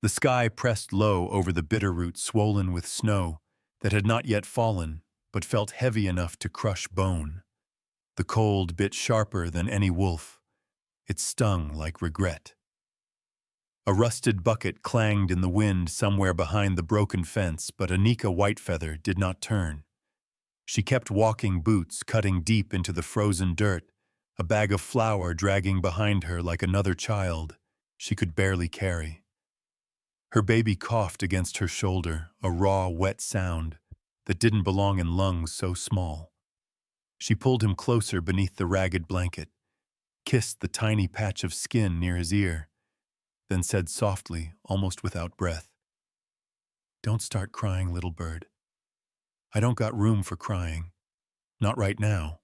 The sky pressed low over the bitter root swollen with snow that had not yet fallen, but felt heavy enough to crush bone. The cold bit sharper than any wolf. It stung like regret. A rusted bucket clanged in the wind somewhere behind the broken fence, but Anika Whitefeather did not turn. She kept walking, boots cutting deep into the frozen dirt, a bag of flour dragging behind her like another child she could barely carry. Her baby coughed against her shoulder, a raw, wet sound that didn't belong in lungs so small. She pulled him closer beneath the ragged blanket, kissed the tiny patch of skin near his ear, then said softly, almost without breath, "Don't start crying, little bird. I don't got room for crying. Not right now."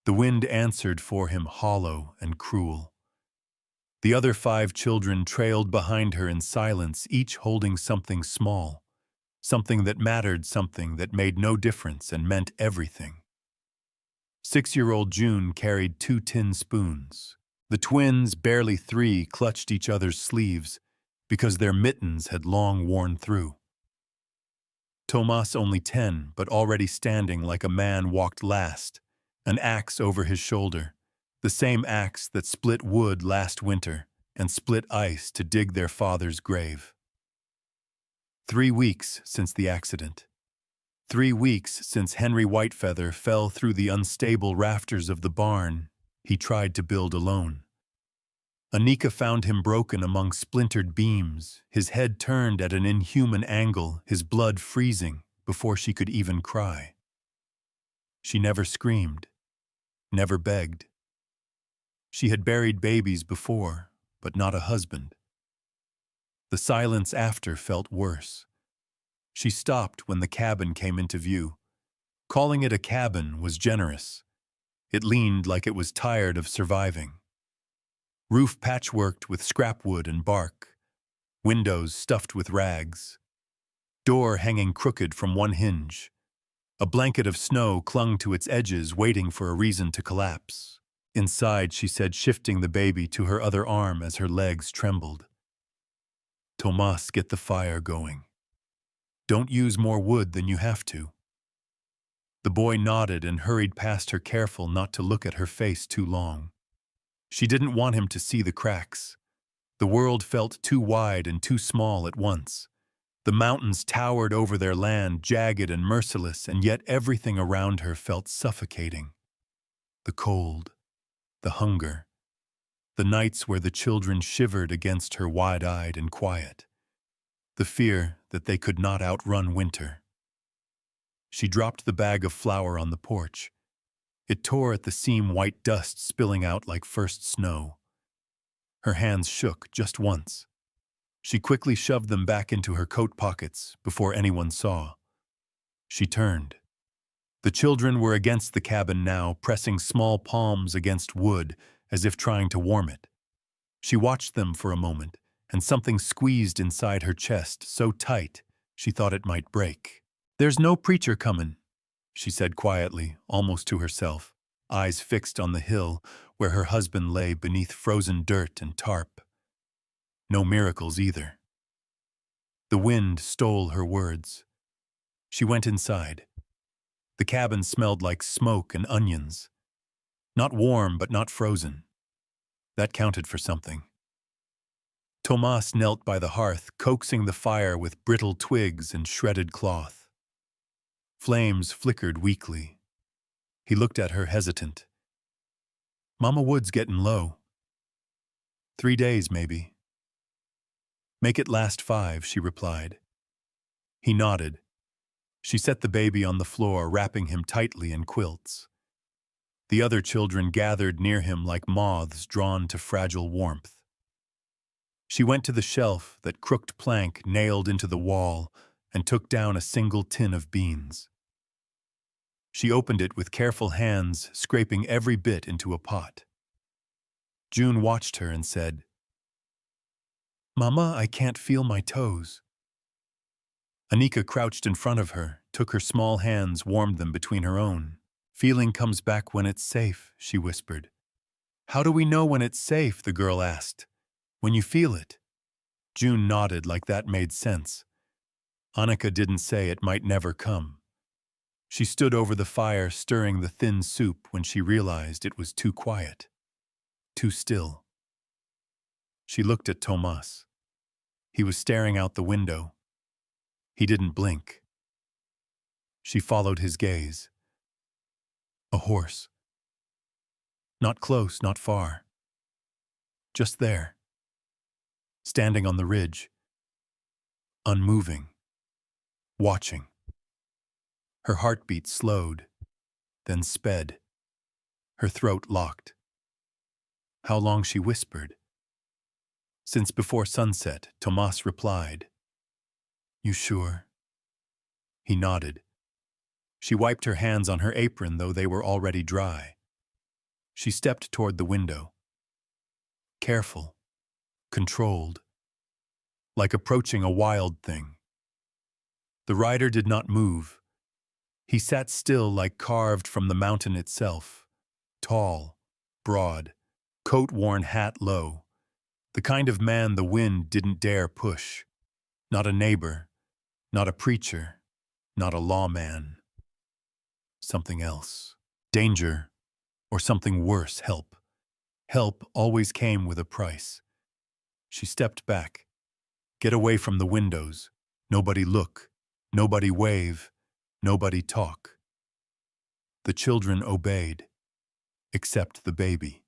The wind answered for him, hollow and cruel. The other 5 children trailed behind her in silence, each holding something small, something that mattered, something that made no difference and meant everything. 6-year-old June carried 2 tin spoons. The twins, barely 3, clutched each other's sleeves because their mittens had long worn through. Tomas, only 10, but already standing like a man, walked last, an axe over his shoulder, the same axe that split wood last winter and split ice to dig their father's grave. 3 weeks since the accident. 3 weeks since Henry Whitefeather fell through the unstable rafters of the barn he tried to build alone. Anika found him broken among splintered beams, his head turned at an inhuman angle, his blood freezing before she could even cry. She never screamed, never begged. She had buried babies before, but not a husband. The silence after felt worse. She stopped when the cabin came into view. Calling it a cabin was generous. It leaned like it was tired of surviving. Roof patchworked with scrap wood and bark, windows stuffed with rags, door hanging crooked from one hinge. A blanket of snow clung to its edges, waiting for a reason to collapse. Inside, she said, shifting the baby to her other arm as her legs trembled, "Tomas, get the fire going. Don't use more wood than you have to." The boy nodded and hurried past her, careful not to look at her face too long. She didn't want him to see the cracks. The world felt too wide and too small at once. The mountains towered over their land, jagged and merciless, and yet everything around her felt suffocating. The cold, the hunger, the nights where the children shivered against her, wide-eyed and quiet, the fear that they could not outrun winter. She dropped the bag of flour on the porch. It tore at the seam, white dust spilling out like first snow. Her hands shook just once. She quickly shoved them back into her coat pockets before anyone saw. She turned. The children were against the cabin now, pressing small palms against wood as if trying to warm it. She watched them for a moment, and something squeezed inside her chest so tight she thought it might break. "There's no preacher comin'," she said quietly, almost to herself, eyes fixed on the hill where her husband lay beneath frozen dirt and tarp. No miracles either. The wind stole her words. She went inside. The cabin smelled like smoke and onions. Not warm, but not frozen. That counted for something. Tomas knelt by the hearth, coaxing the fire with brittle twigs and shredded cloth. Flames flickered weakly. He looked at her, hesitant. "Mama, wood's getting low. 3 days, maybe." "Make it last 5, she replied. He nodded. She set the baby on the floor, wrapping him tightly in quilts. The other children gathered near him like moths drawn to fragile warmth. She went to the shelf, that crooked plank nailed into the wall, and took down a single tin of beans. She opened it with careful hands, scraping every bit into a pot. June watched her and said, "Mama, I can't feel my toes." Anika crouched in front of her, took her small hands, warmed them between her own. "Feeling comes back when it's safe," she whispered. "How do we know when it's safe?" the girl asked. "When you feel it." June nodded like that made sense. Annika didn't say it might never come. She stood over the fire stirring the thin soup when she realized it was too quiet, too still. She looked at Tomas. He was staring out the window. He didn't blink. She followed his gaze. A horse. Not close, not far. Just there. Standing on the ridge. Unmoving. Watching. Her heartbeat slowed, then sped. Her throat locked. How long, she whispered. Since before sunset, Tomas replied. You sure? He nodded. She wiped her hands on her apron, though they were already dry. She stepped toward the window. Careful, controlled, like approaching a wild thing. The rider did not move. He sat still like carved from the mountain itself, tall, broad, coat-worn hat low, the kind of man the wind didn't dare push. Not a neighbor, not a preacher, not a lawman. Something else. Danger, or something worse, help. Help always came with a price. She stepped back. Get away from the windows. Nobody look. Nobody wave. Nobody talk. The children obeyed, except the baby.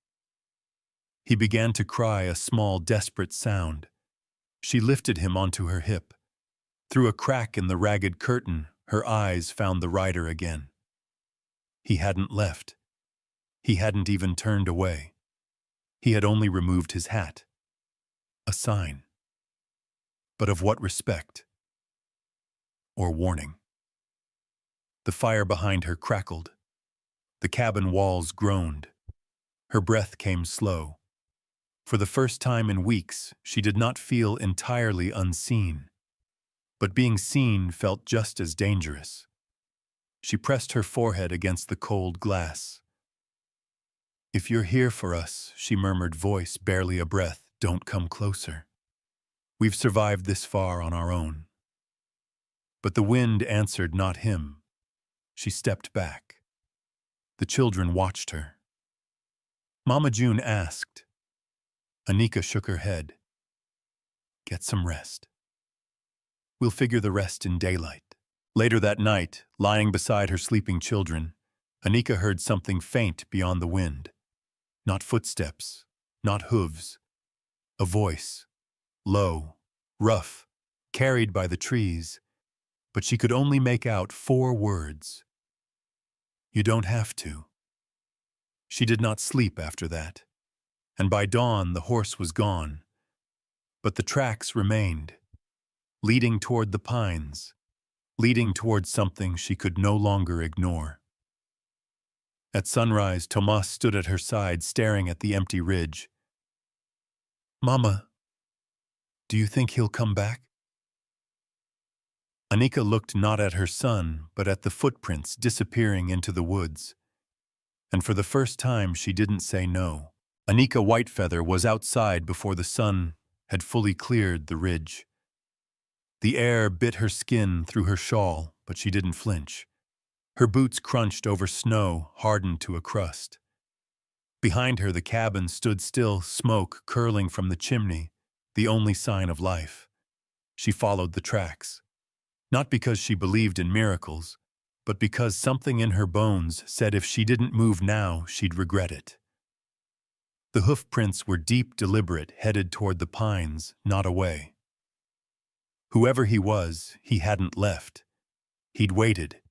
He began to cry a small, desperate sound. She lifted him onto her hip. Through a crack in the ragged curtain, her eyes found the rider again. He hadn't left. He hadn't even turned away. He had only removed his hat. A sign. But of what respect? Or warning? The fire behind her crackled. The cabin walls groaned. Her breath came slow. For the first time in weeks, she did not feel entirely unseen. But being seen felt just as dangerous. She pressed her forehead against the cold glass. If you're here for us, she murmured, voice barely a breath, don't come closer. We've survived this far on our own. But the wind answered not him. She stepped back. The children watched her. Mama June asked. Annika shook her head. Get some rest. We'll figure the rest in daylight. Later that night, lying beside her sleeping children, Annika heard something faint beyond the wind. Not footsteps, not hooves. A voice, low, rough, carried by the trees, but she could only make out 4 words. You don't have to. She did not sleep after that, and by dawn the horse was gone. But the tracks remained, leading toward the pines, leading toward something she could no longer ignore. At sunrise, Tomas stood at her side, staring at the empty ridge. Mama, do you think he'll come back? Annika looked not at her son, but at the footprints disappearing into the woods. And for the first time, she didn't say no. Annika Whitefeather was outside before the sun had fully cleared the ridge. The air bit her skin through her shawl, but she didn't flinch. Her boots crunched over snow, hardened to a crust. Behind her, the cabin stood still, smoke curling from the chimney, the only sign of life. She followed the tracks. Not because she believed in miracles, but because something in her bones said if she didn't move now, she'd regret it. The hoof prints were deep, deliberate, headed toward the pines, not away. Whoever he was, he hadn't left. He'd waited.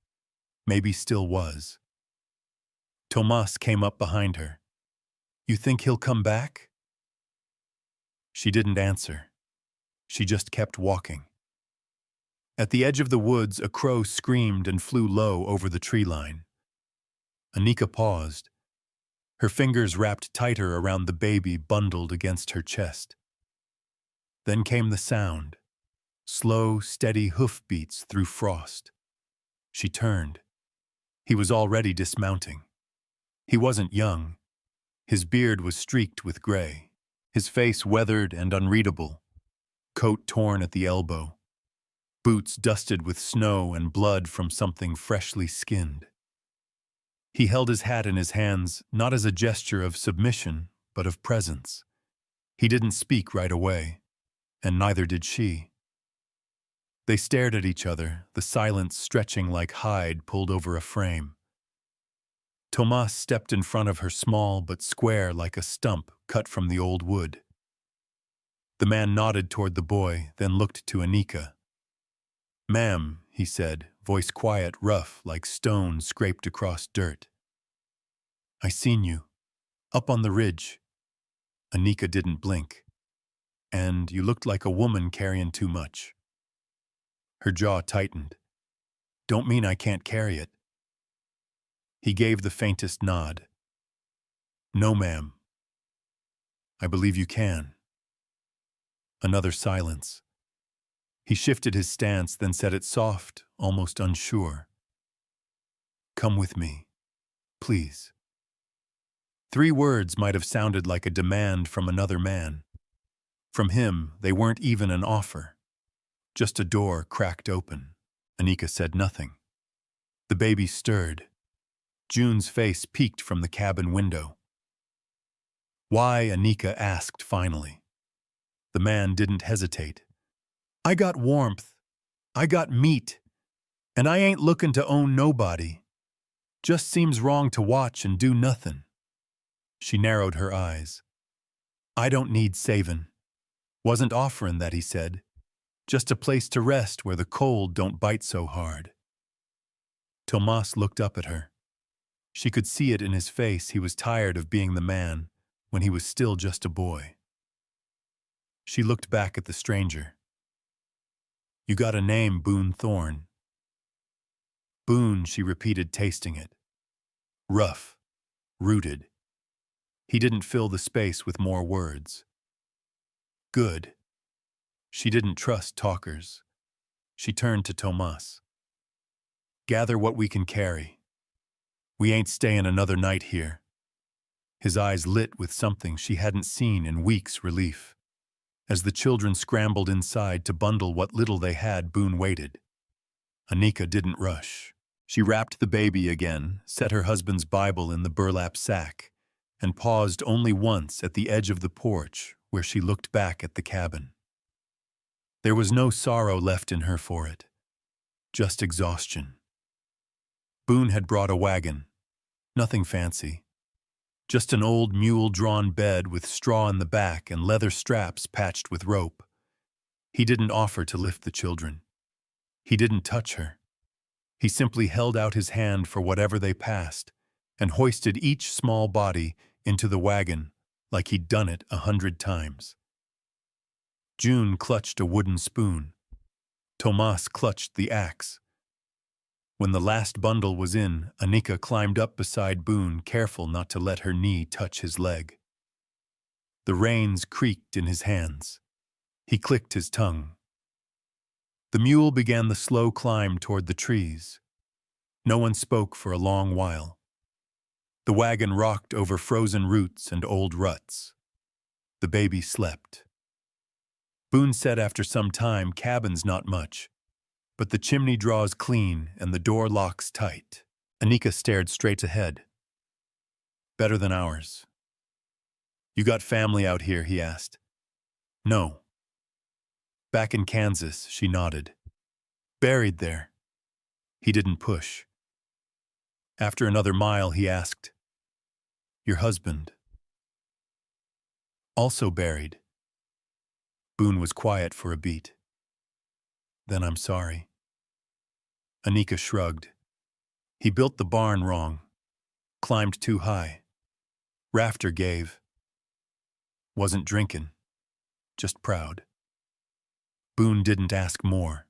Maybe still was. Tomas came up behind her. You think he'll come back? She didn't answer. She just kept walking. At the edge of the woods, a crow screamed and flew low over the tree line. Annika paused. Her fingers wrapped tighter around the baby bundled against her chest. Then came the sound. Slow, steady hoofbeats through frost. She turned. He was already dismounting. He wasn't young. His beard was streaked with gray, his face weathered and unreadable. coat torn at the elbow, boots dusted with snow and blood from something freshly skinned. He held his hat in his hands, not as a gesture of submission, but of presence. He didn't speak right away, and neither did she. They stared at each other, the silence stretching like hide pulled over a frame. Tomas stepped in front of her, small but square like a stump cut from the old wood. The man nodded toward the boy, then looked to Anika. "Ma'am," he said, voice quiet, rough, like stone scraped across dirt. "I seen you. Up on the ridge." Anika didn't blink. "And you looked like a woman carrying too much." Her jaw tightened. "Don't mean I can't carry it." He gave the faintest nod. "No, ma'am. I believe you can." Another silence. He shifted his stance, then said it soft, almost unsure. "Come with me, please." 3 words might have sounded like a demand from another man. From him, they weren't even an offer. Just a door cracked open. Anika said nothing. The baby stirred. June's face peeked from the cabin window. "Why?" Anika asked finally. The man didn't hesitate. "I got warmth. I got meat. And I ain't looking to own nobody. Just seems wrong to watch and do nothing." She narrowed her eyes. "I don't need savin'. Wasn't offerin' that," he said. "Just a place to rest where the cold don't bite so hard." Tomas looked up at her. She could see it in his face. He was tired of being the man when he was still just a boy. She looked back at the stranger. "You got a name, Boone Thorne." "Boone," she repeated, tasting it. Rough, rooted. He didn't fill the space with more words. "Good." She didn't trust talkers. She turned to Tomas. "Gather what we can carry. We ain't staying another night here." His eyes lit with something she hadn't seen in weeks, relief. As the children scrambled inside to bundle what little they had, Boone waited. Anika didn't rush. She wrapped the baby again, set her husband's Bible in the burlap sack, and paused only once at the edge of the porch where she looked back at the cabin. There was no sorrow left in her for it, just exhaustion. Boone had brought a wagon, nothing fancy. Just an old mule-drawn bed with straw in the back and leather straps patched with rope. He didn't offer to lift the children. He didn't touch her. He simply held out his hand for whatever they passed and hoisted each small body into the wagon like he'd done it 100 times. June clutched a wooden spoon. Tomas clutched the axe. When the last bundle was in, Anika climbed up beside Boone, careful not to let her knee touch his leg. The reins creaked in his hands. He clicked his tongue. The mule began the slow climb toward the trees. No one spoke for a long while. The wagon rocked over frozen roots and old ruts. The baby slept. Boone said after some time, "Cabin's not much, but the chimney draws clean and the door locks tight." Anika stared straight ahead. "Better than ours." "You got family out here?" he asked. "No." "Back in Kansas," she nodded. "Buried there." He didn't push. After another mile, he asked, "Your husband?" "Also buried." Boone was quiet for a beat. "Then I'm sorry." Anika shrugged. "He built the barn wrong. Climbed too high. Rafter gave. Wasn't drinking. Just proud." Boone didn't ask more.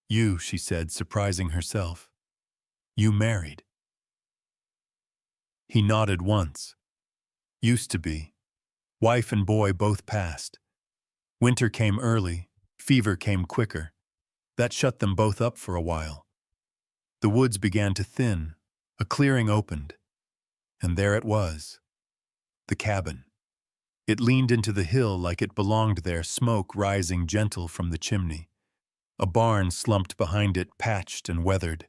"You," she said, surprising herself. "You married." He nodded once. "Used to be. Wife and boy both passed. Winter came early. Fever came quicker. That shut them both up for a while. The woods began to thin. A clearing opened. And there it was. The cabin. It leaned into the hill like it belonged there, smoke rising gentle from the chimney. A barn slumped behind it, patched and weathered.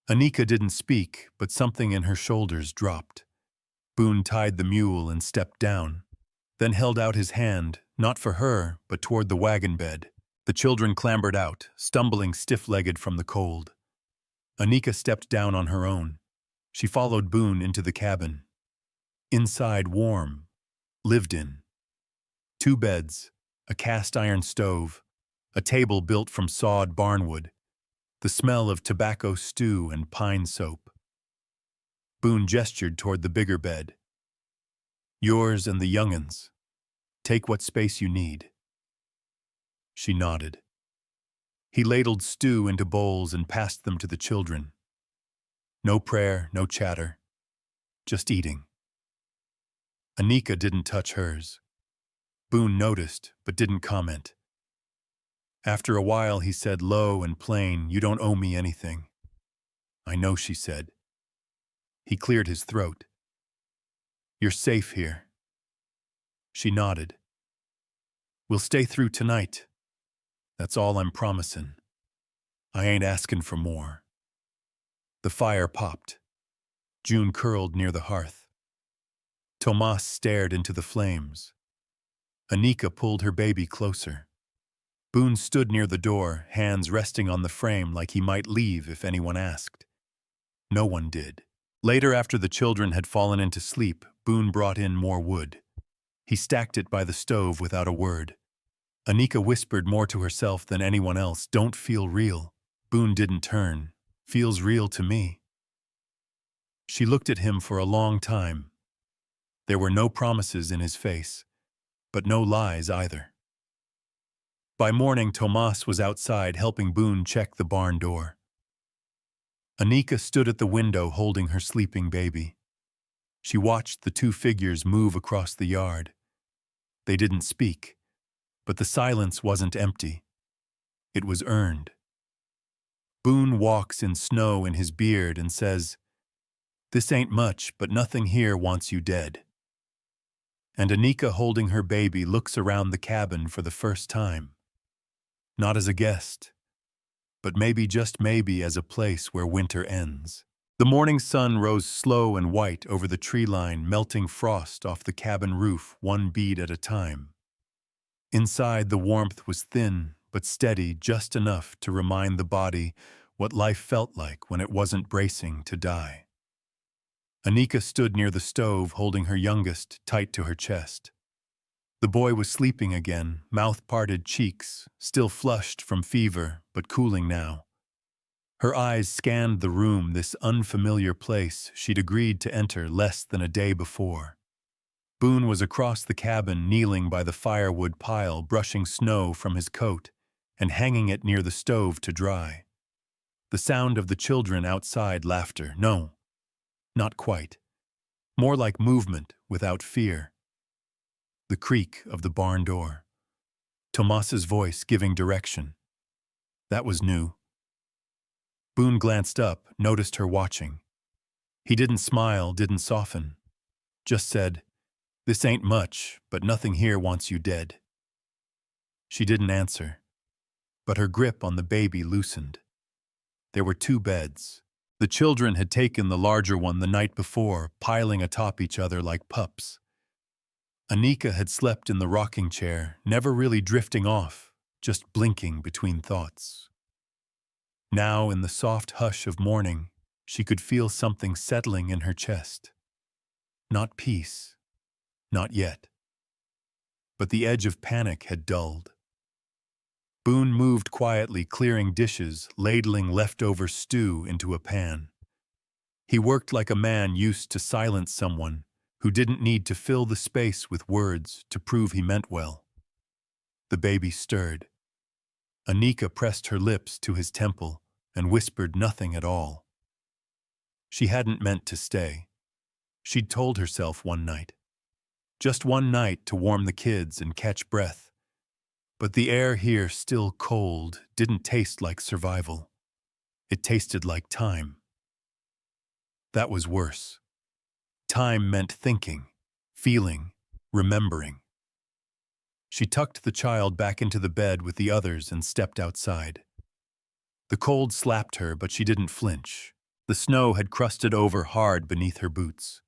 Anika didn't speak, but something in her shoulders dropped. Boone tied the mule and stepped down, then held out his hand, not for her, but toward the wagon bed. The children clambered out, stumbling stiff-legged from the cold. Anika stepped down on her own. She followed Boone into the cabin. Inside, warm, lived in. 2 beds, a cast-iron stove, a table built from sawed barnwood, the smell of tobacco stew and pine soap. Boone gestured toward the bigger bed. Yours and the young'uns. Take what space you need. She nodded. He ladled stew into bowls and passed them to the children. No prayer, no chatter, just eating. Anika didn't touch hers. Boone noticed, but didn't comment. After a while, he said low and plain, "You don't owe me anything." "I know," she said. He cleared his throat. "You're safe here." She nodded. "We'll stay through tonight. That's all I'm promising. I ain't asking for more." The fire popped. June curled near the hearth. Tomas stared into the flames. Anika pulled her baby closer. Boone stood near the door, hands resting on the frame like he might leave if anyone asked. No one did. Later, after the children had fallen into sleep, Boone brought in more wood. He stacked it by the stove without a word. Anika whispered more to herself than anyone else, "Don't feel real." Boone didn't turn. "Feels real to me." She looked at him for a long time. There were no promises in his face, but no lies either. By morning, Tomas was outside helping Boone check the barn door. Anika stood at the window holding her sleeping baby. She watched the 2 figures move across the yard. They didn't speak, but the silence wasn't empty. It was earned. Boone walks in snow in his beard and says, "This ain't much, but nothing here wants you dead." And Anika, holding her baby, looks around the cabin for the first time. Not as a guest, but maybe, just maybe, as a place where winter ends. The morning sun rose slow and white over the tree line, melting frost off the cabin roof 1 bead at a time. Inside, the warmth was thin but steady, just enough to remind the body what life felt like when it wasn't bracing to die. Anika stood near the stove, holding her youngest tight to her chest. The boy was sleeping again, mouth-parted, cheeks still flushed from fever, but cooling now. Her eyes scanned the room, this unfamiliar place she'd agreed to enter less than a day before. Boone was across the cabin, kneeling by the firewood pile, brushing snow from his coat and hanging it near the stove to dry. The sound of the children outside, laughter. No, not quite. More like movement without fear. The creak of the barn door. Tomas's voice giving direction. That was new. Boone glanced up, noticed her watching. He didn't smile, didn't soften. Just said, "This ain't much, but nothing here wants you dead." She didn't answer, but her grip on the baby loosened. There were 2 beds. The children had taken the larger one the night before, piling atop each other like pups. Anika had slept in the rocking chair, never really drifting off, just blinking between thoughts. Now, in the soft hush of morning, she could feel something settling in her chest. Not peace, not yet. But the edge of panic had dulled. Boone moved quietly, clearing dishes, ladling leftover stew into a pan. He worked like a man used to silence someone who didn't need to fill the space with words to prove he meant well. The baby stirred. Anika pressed her lips to his temple and whispered nothing at all. She hadn't meant to stay. She'd told herself one night. Just one night to warm the kids and catch breath. But the air here, still cold, didn't taste like survival. It tasted like time. That was worse. Time meant thinking, feeling, remembering. She tucked the child back into the bed with the others and stepped outside. The cold slapped her, but she didn't flinch. The snow had crusted over hard beneath her boots.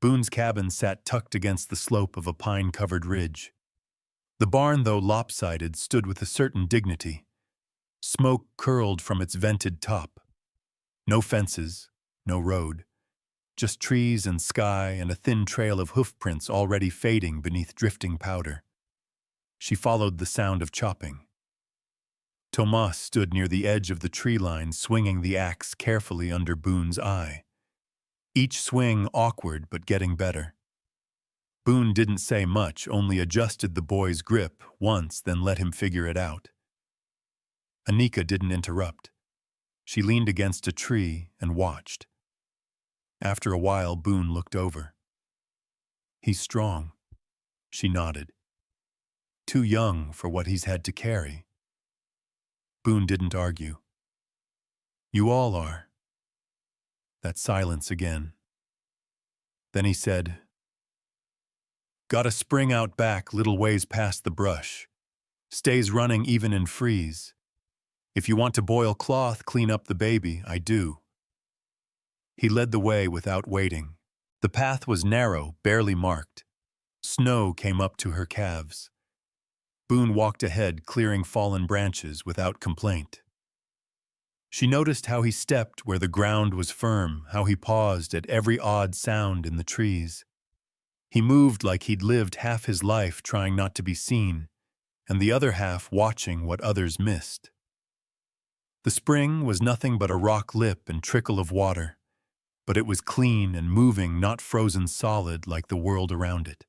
Boone's cabin sat tucked against the slope of a pine-covered ridge. The barn, though lopsided, stood with a certain dignity. Smoke curled from its vented top. No fences, no road. Just trees and sky and a thin trail of hoofprints already fading beneath drifting powder. She followed the sound of chopping. Tomas stood near the edge of the tree line, swinging the axe carefully under Boone's eye. Each swing awkward but getting better. Boone didn't say much, only adjusted the boy's grip once, then let him figure it out. Anika didn't interrupt. She leaned against a tree and watched. After a while, Boone looked over. "He's strong," she nodded. "Too young for what he's had to carry." Boone didn't argue. "You all are." That silence again. Then he said, "Got a spring out back little ways past the brush. Stays running even in freeze. If you want to boil cloth, clean up the baby, I do." He led the way without waiting. The path was narrow, barely marked. Snow came up to her calves. Boone walked ahead, clearing fallen branches without complaint. She noticed how he stepped where the ground was firm, how he paused at every odd sound in the trees. He moved like he'd lived half his life trying not to be seen, and the other half watching what others missed. The spring was nothing but a rock lip and trickle of water, but it was clean and moving, not frozen solid like the world around it.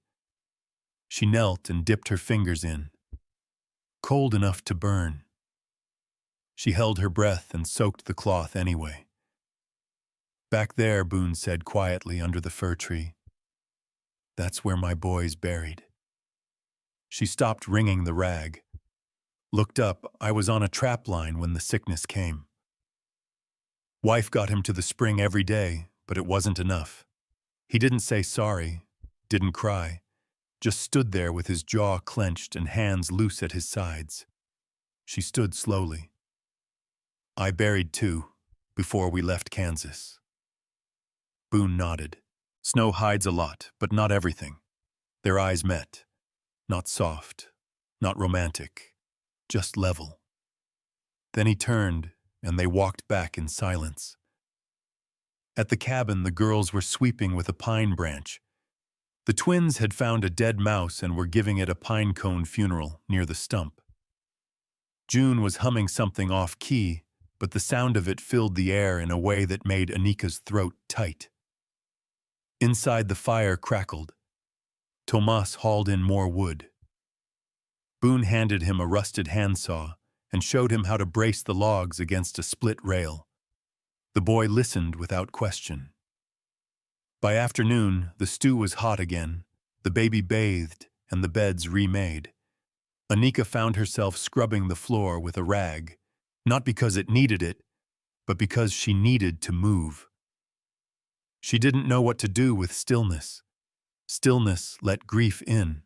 She knelt and dipped her fingers in. Cold enough to burn. She held her breath and soaked the cloth anyway. "Back there," Boone said quietly under the fir tree. "That's where my boy's buried." She stopped wringing the rag. Looked up. "I was on a trap line when the sickness came. Wife got him to the spring every day, but it wasn't enough. He didn't say sorry, didn't cry, just stood there with his jaw clenched and hands loose at his sides." She stood slowly. "I buried two, before we left Kansas." Boone nodded. Snow hides a lot, but not everything. Their eyes met. Not soft, not romantic, just level. Then he turned, and they walked back in silence. At the cabin, the girls were sweeping with a pine branch. The twins had found a dead mouse and were giving it a pine cone funeral near the stump. June was humming something off-key, but the sound of it filled the air in a way that made Anika's throat tight. Inside, the fire crackled. Tomas hauled in more wood. Boone handed him a rusted handsaw and showed him how to brace the logs against a split rail. The boy listened without question. By afternoon, the stew was hot again, the baby bathed, and the beds remade. Anika found herself scrubbing the floor with a rag, not because it needed it, but because she needed to move. She didn't know what to do with stillness. Stillness let grief in.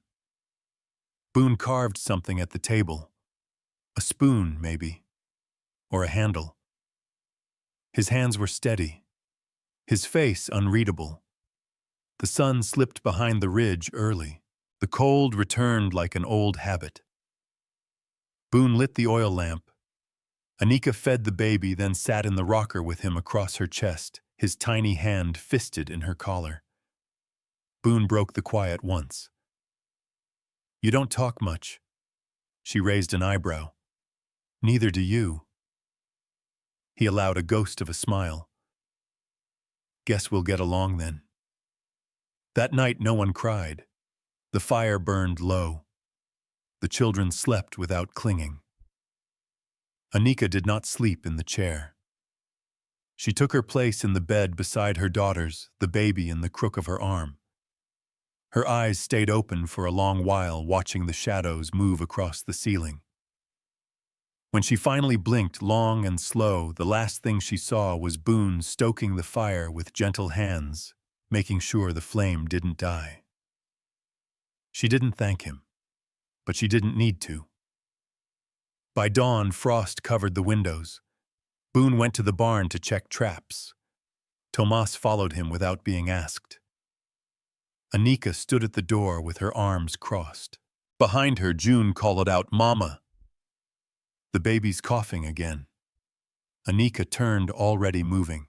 Boone carved something at the table. A spoon, maybe, or a handle. His hands were steady, his face unreadable. The sun slipped behind the ridge early. The cold returned like an old habit. Boone lit the oil lamp. Anika fed the baby, then sat in the rocker with him across her chest, his tiny hand fisted in her collar. Boone broke the quiet once. "You don't talk much." She raised an eyebrow. "Neither do you." He allowed a ghost of a smile. "Guess we'll get along then." That night no one cried. The fire burned low. The children slept without clinging. Anika did not sleep in the chair. She took her place in the bed beside her daughters, the baby in the crook of her arm. Her eyes stayed open for a long while, watching the shadows move across the ceiling. When she finally blinked, long and slow, the last thing she saw was Boone stoking the fire with gentle hands, making sure the flame didn't die. She didn't thank him, but she didn't need to. By dawn, frost covered the windows. Boone went to the barn to check traps. Tomas followed him without being asked. Anika stood at the door with her arms crossed. Behind her, June called out, "Mama!" The baby's coughing again. Anika turned, already moving.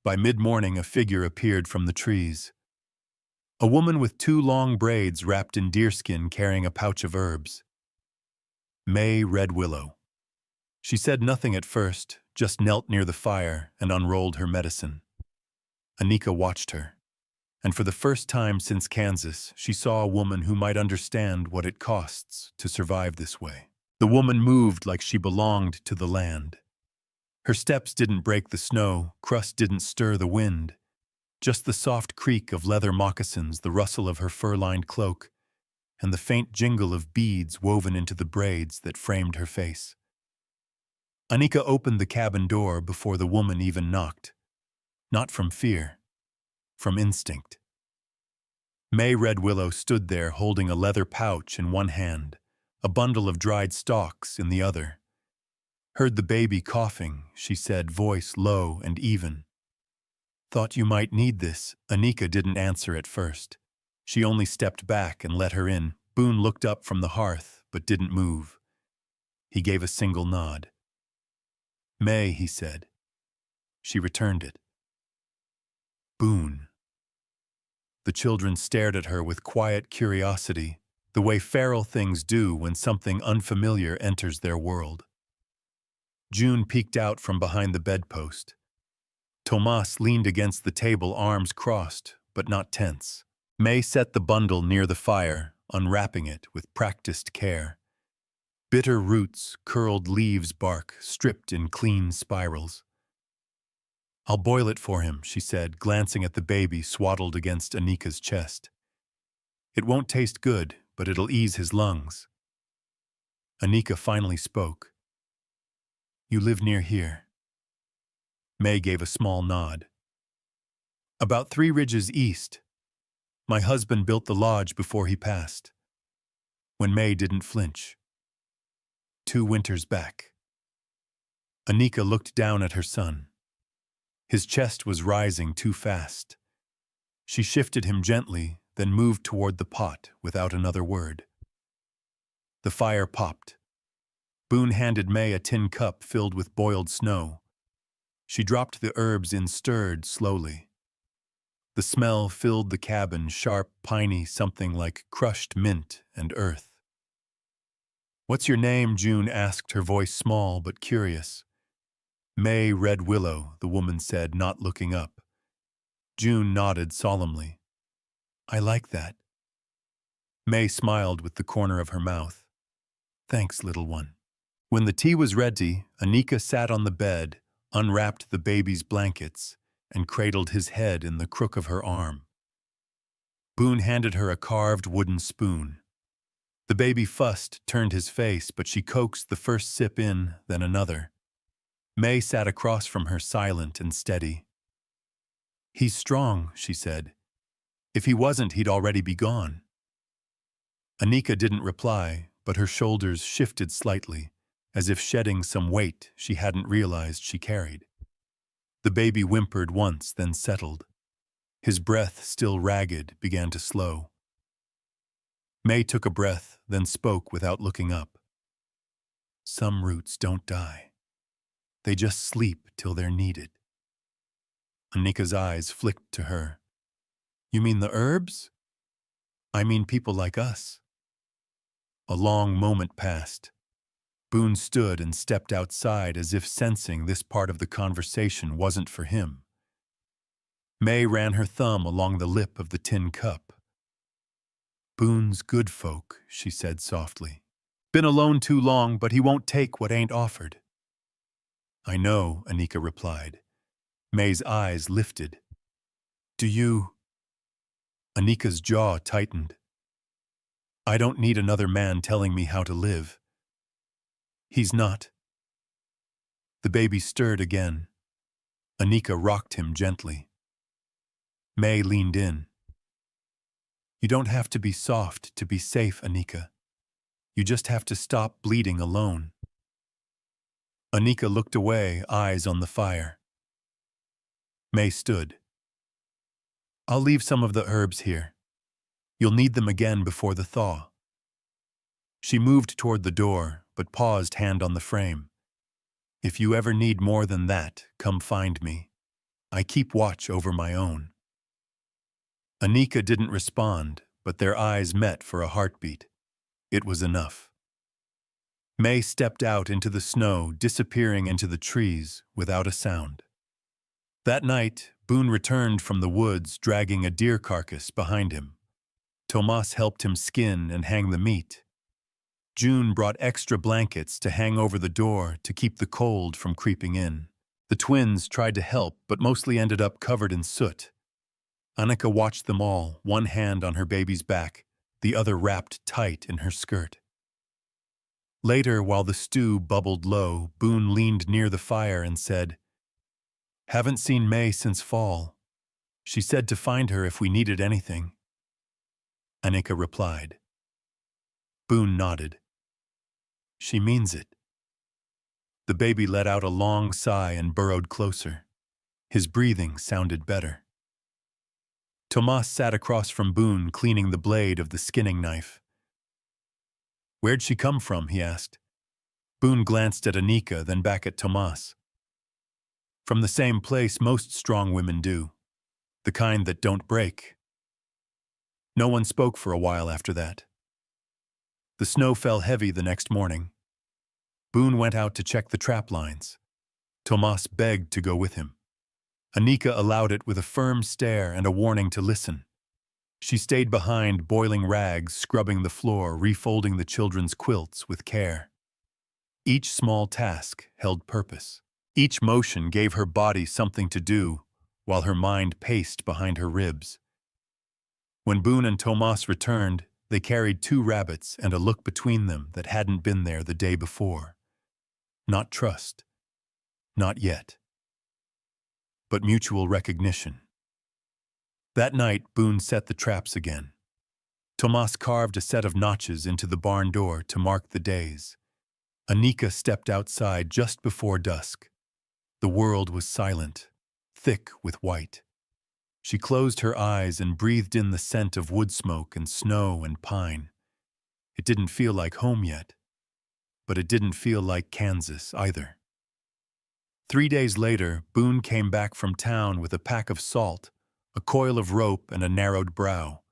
By mid-morning, a figure appeared from the trees. A woman with 2 long braids wrapped in deerskin carrying a pouch of herbs. May Red Willow. She said nothing at first, just knelt near the fire and unrolled her medicine. Anika watched her, and for the first time since Kansas, she saw a woman who might understand what it costs to survive this way. The woman moved like she belonged to the land. Her steps didn't break the snow, crust didn't stir the wind. Just the soft creak of leather moccasins, the rustle of her fur-lined cloak, and the faint jingle of beads woven into the braids that framed her face. Anika opened the cabin door before the woman even knocked. Not from fear, from instinct. May Red Willow stood there holding a leather pouch in one hand, a bundle of dried stalks in the other. Heard the baby coughing, she said, voice low and even. Thought you might need this. Anika didn't answer at first. She only stepped back and let her in. Boone looked up from the hearth, but didn't move. He gave a single nod. "May," he said. She returned it. "Boone." The children stared at her with quiet curiosity, the way feral things do when something unfamiliar enters their world. June peeked out from behind the bedpost. Tomas leaned against the table, arms crossed, but not tense. May set the bundle near the fire, unwrapping it with practiced care. Bitter roots, curled leaves bark, stripped in clean spirals. "I'll boil it for him," she said, glancing at the baby swaddled against Anika's chest. "It won't taste good, but it'll ease his lungs." Anika finally spoke. "You live near here?" May gave a small nod. "About 3 ridges east. My husband built the lodge before he passed." When May didn't flinch. 2 winters back. Anika looked down at her son. His chest was rising too fast. She shifted him gently, then moved toward the pot without another word. The fire popped. Boone handed May a tin cup filled with boiled snow. She dropped the herbs in, stirred slowly. The smell filled the cabin, sharp, piney, something like crushed mint and earth. "What's your name?" June asked, her voice small but curious. "May Red Willow," the woman said, not looking up. June nodded solemnly. "I like that." May smiled with the corner of her mouth. "Thanks, little one." When the tea was ready, Anika sat on the bed, unwrapped the baby's blankets, and cradled his head in the crook of her arm. Boone handed her a carved wooden spoon. The baby fussed, turned his face, but she coaxed the first sip in, then another. May sat across from her, silent and steady. "He's strong," she said. "If he wasn't, he'd already be gone." Anika didn't reply, but her shoulders shifted slightly, as if shedding some weight she hadn't realized she carried. The baby whimpered once, then settled. His breath, still ragged, began to slow. May took a breath, then spoke without looking up. "Some roots don't die. They just sleep till they're needed." Anika's eyes flicked to her. "You mean the herbs?" "I mean people like us." A long moment passed. Boone stood and stepped outside as if sensing this part of the conversation wasn't for him. May ran her thumb along the lip of the tin cup. "Boone's good folk," she said softly. "Been alone too long, but he won't take what ain't offered." "I know," Anika replied. May's eyes lifted. "Do you?" Anika's jaw tightened. "I don't need another man telling me how to live." "He's not." The baby stirred again. Anika rocked him gently. May leaned in. You don't have to be soft to be safe, Anika. You just have to stop bleeding alone. Anika looked away, eyes on the fire. May stood. I'll leave some of the herbs here. You'll need them again before the thaw. She moved toward the door, but paused, hand on the frame. If you ever need more than that, come find me. I keep watch over my own. Anika didn't respond, but their eyes met for a heartbeat. It was enough. May stepped out into the snow, disappearing into the trees without a sound. That night, Boone returned from the woods, dragging a deer carcass behind him. Tomas helped him skin and hang the meat. June brought extra blankets to hang over the door to keep the cold from creeping in. The twins tried to help, but mostly ended up covered in soot. Anika watched them all, one hand on her baby's back, the other wrapped tight in her skirt. Later, while the stew bubbled low, Boone leaned near the fire and said, "Haven't seen May since fall. She said to find her if we needed anything." Anika replied. Boone nodded. She means it. The baby let out a long sigh and burrowed closer. His breathing sounded better. Tomas sat across from Boone, cleaning the blade of the skinning knife. "Where'd she come from?" he asked. Boone glanced at Anika, then back at Tomas. "From the same place most strong women do. The kind that don't break." No one spoke for a while after that. The snow fell heavy the next morning. Boone went out to check the trap lines. Tomas begged to go with him. Anika allowed it with a firm stare and a warning to listen. She stayed behind, boiling rags, scrubbing the floor, refolding the children's quilts with care. Each small task held purpose. Each motion gave her body something to do, while her mind paced behind her ribs. When Boone and Tomas returned, they carried 2 rabbits and a look between them that hadn't been there the day before. Not trust. Not yet. But mutual recognition. That night, Boone set the traps again. Tomas carved a set of notches into the barn door to mark the days. Anika stepped outside just before dusk. The world was silent, thick with white. She closed her eyes and breathed in the scent of wood smoke and snow and pine. It didn't feel like home yet, but it didn't feel like Kansas either. 3 days later, Boone came back from town with a pack of salt, a coil of rope, and a narrowed brow.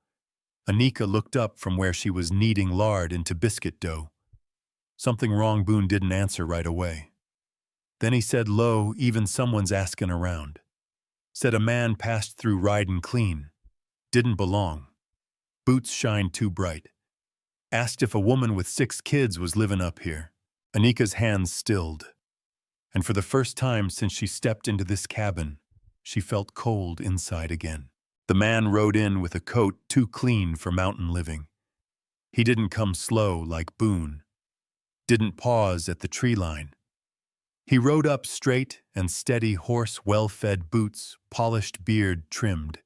Anika looked up from where she was kneading lard into biscuit dough. Something wrong? Boone didn't answer right away. Then he said low, "Even someone's askin' around." Said a man passed through ridin' clean. Didn't belong. Boots shined too bright. Asked if a woman with 6 kids was livin' up here. Anika's hands stilled. And for the first time since she stepped into this cabin, she felt cold inside again. The man rode in with a coat too clean for mountain living. He didn't come slow like Boone. Didn't pause at the tree line. He rode up straight and steady, horse well-fed boots, polished beard trimmed.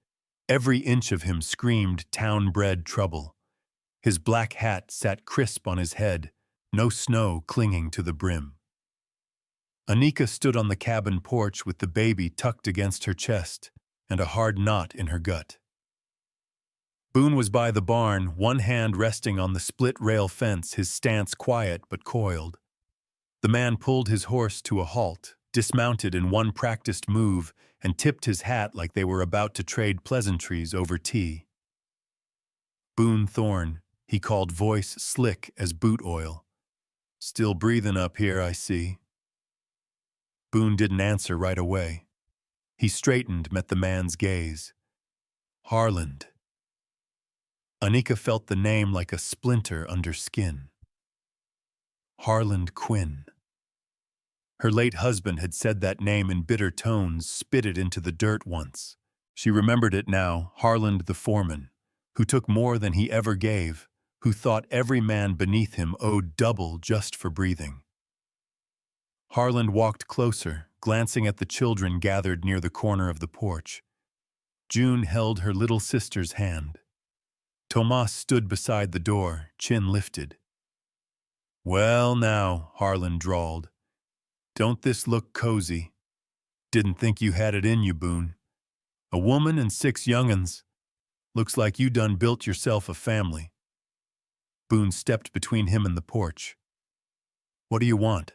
Every inch of him screamed town-bred trouble. His black hat sat crisp on his head, no snow clinging to the brim. Anika stood on the cabin porch with the baby tucked against her chest and a hard knot in her gut. Boone was by the barn, one hand resting on the split-rail fence, his stance quiet but coiled. The man pulled his horse to a halt, dismounted in one practiced move, and tipped his hat like they were about to trade pleasantries over tea. "Boone Thorne," he called, voice slick as boot oil. "Still breathin' up here, I see." Boone didn't answer right away. He straightened, met the man's gaze. "Harland." Anika felt the name like a splinter under skin. Harland Quinn. Her late husband had said that name in bitter tones, spit it into the dirt once. She remembered it now, Harland the foreman, who took more than he ever gave, who thought every man beneath him owed double just for breathing. Harland walked closer, glancing at the children gathered near the corner of the porch. June held her little sister's hand. Tomas stood beside the door, chin lifted. "Well now," Harlan drawled, "don't this look cozy? Didn't think you had it in you, Boone. A woman and 6 young'uns. Looks like you done built yourself a family." Boone stepped between him and the porch. "What do you want?"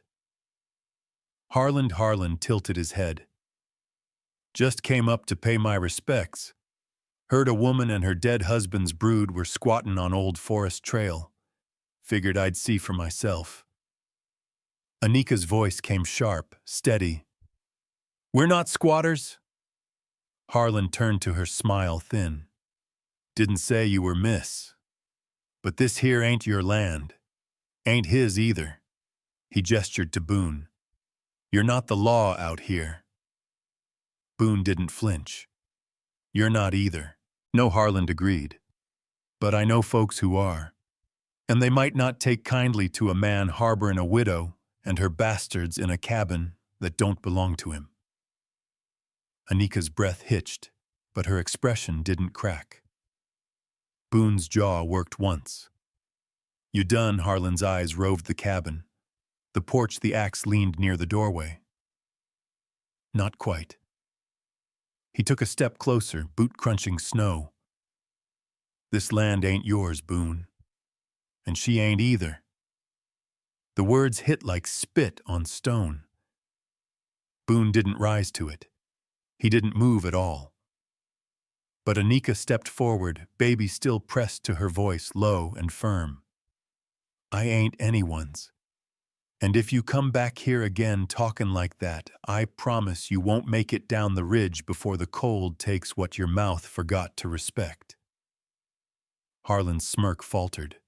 Harlan tilted his head. "Just came up to pay my respects. Heard a woman and her dead husband's brood were squatting on Old Forest Trail. Figured I'd see for myself." Anika's voice came sharp, steady. "We're not squatters." Harlan turned to her, smile thin. "Didn't say you were miss. But this here ain't your land. Ain't his either." He gestured to Boone. "You're not the law out here." Boone didn't flinch. "You're not either." "No," Harlan agreed. "But I know folks who are. And they might not take kindly to a man harboring a widow and her bastards in a cabin that don't belong to him." Anika's breath hitched, but her expression didn't crack. Boone's jaw worked once. "You done?" Harlan's eyes roved the cabin. The porch, the axe leaned near the doorway. "Not quite." He took a step closer, boot crunching snow. "This land ain't yours, Boone. And she ain't either." The words hit like spit on stone. Boone didn't rise to it. He didn't move at all. But Anika stepped forward, baby still pressed to her voice, low and firm. "I ain't anyone's. And if you come back here again talking like that, I promise you won't make it down the ridge before the cold takes what your mouth forgot to respect." Harlan's smirk faltered.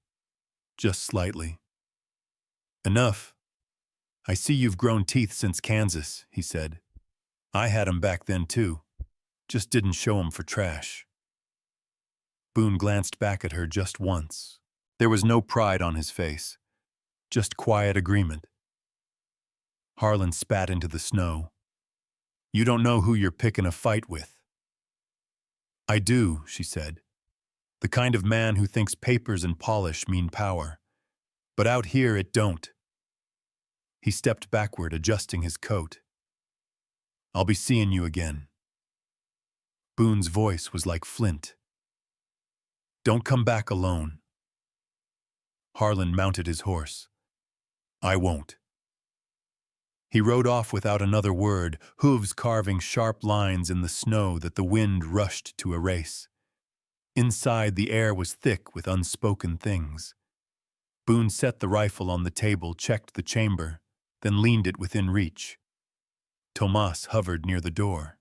Just slightly. "Enough. I see you've grown teeth since Kansas," he said. "I had 'em back then too. Just didn't show 'em for trash." Boone glanced back at her just once. There was no pride on his face, just quiet agreement. Harlan spat into the snow. "You don't know who you're picking a fight with." "I do," she said. "The kind of man who thinks papers and polish mean power. But out here it don't." He stepped backward, adjusting his coat. "I'll be seeing you again." Boone's voice was like flint. "Don't come back alone." Harlan mounted his horse. "I won't." He rode off without another word, hooves carving sharp lines in the snow that the wind rushed to erase. Inside, the air was thick with unspoken things. Boone set the rifle on the table, checked the chamber, then leaned it within reach. Tomas hovered near the door.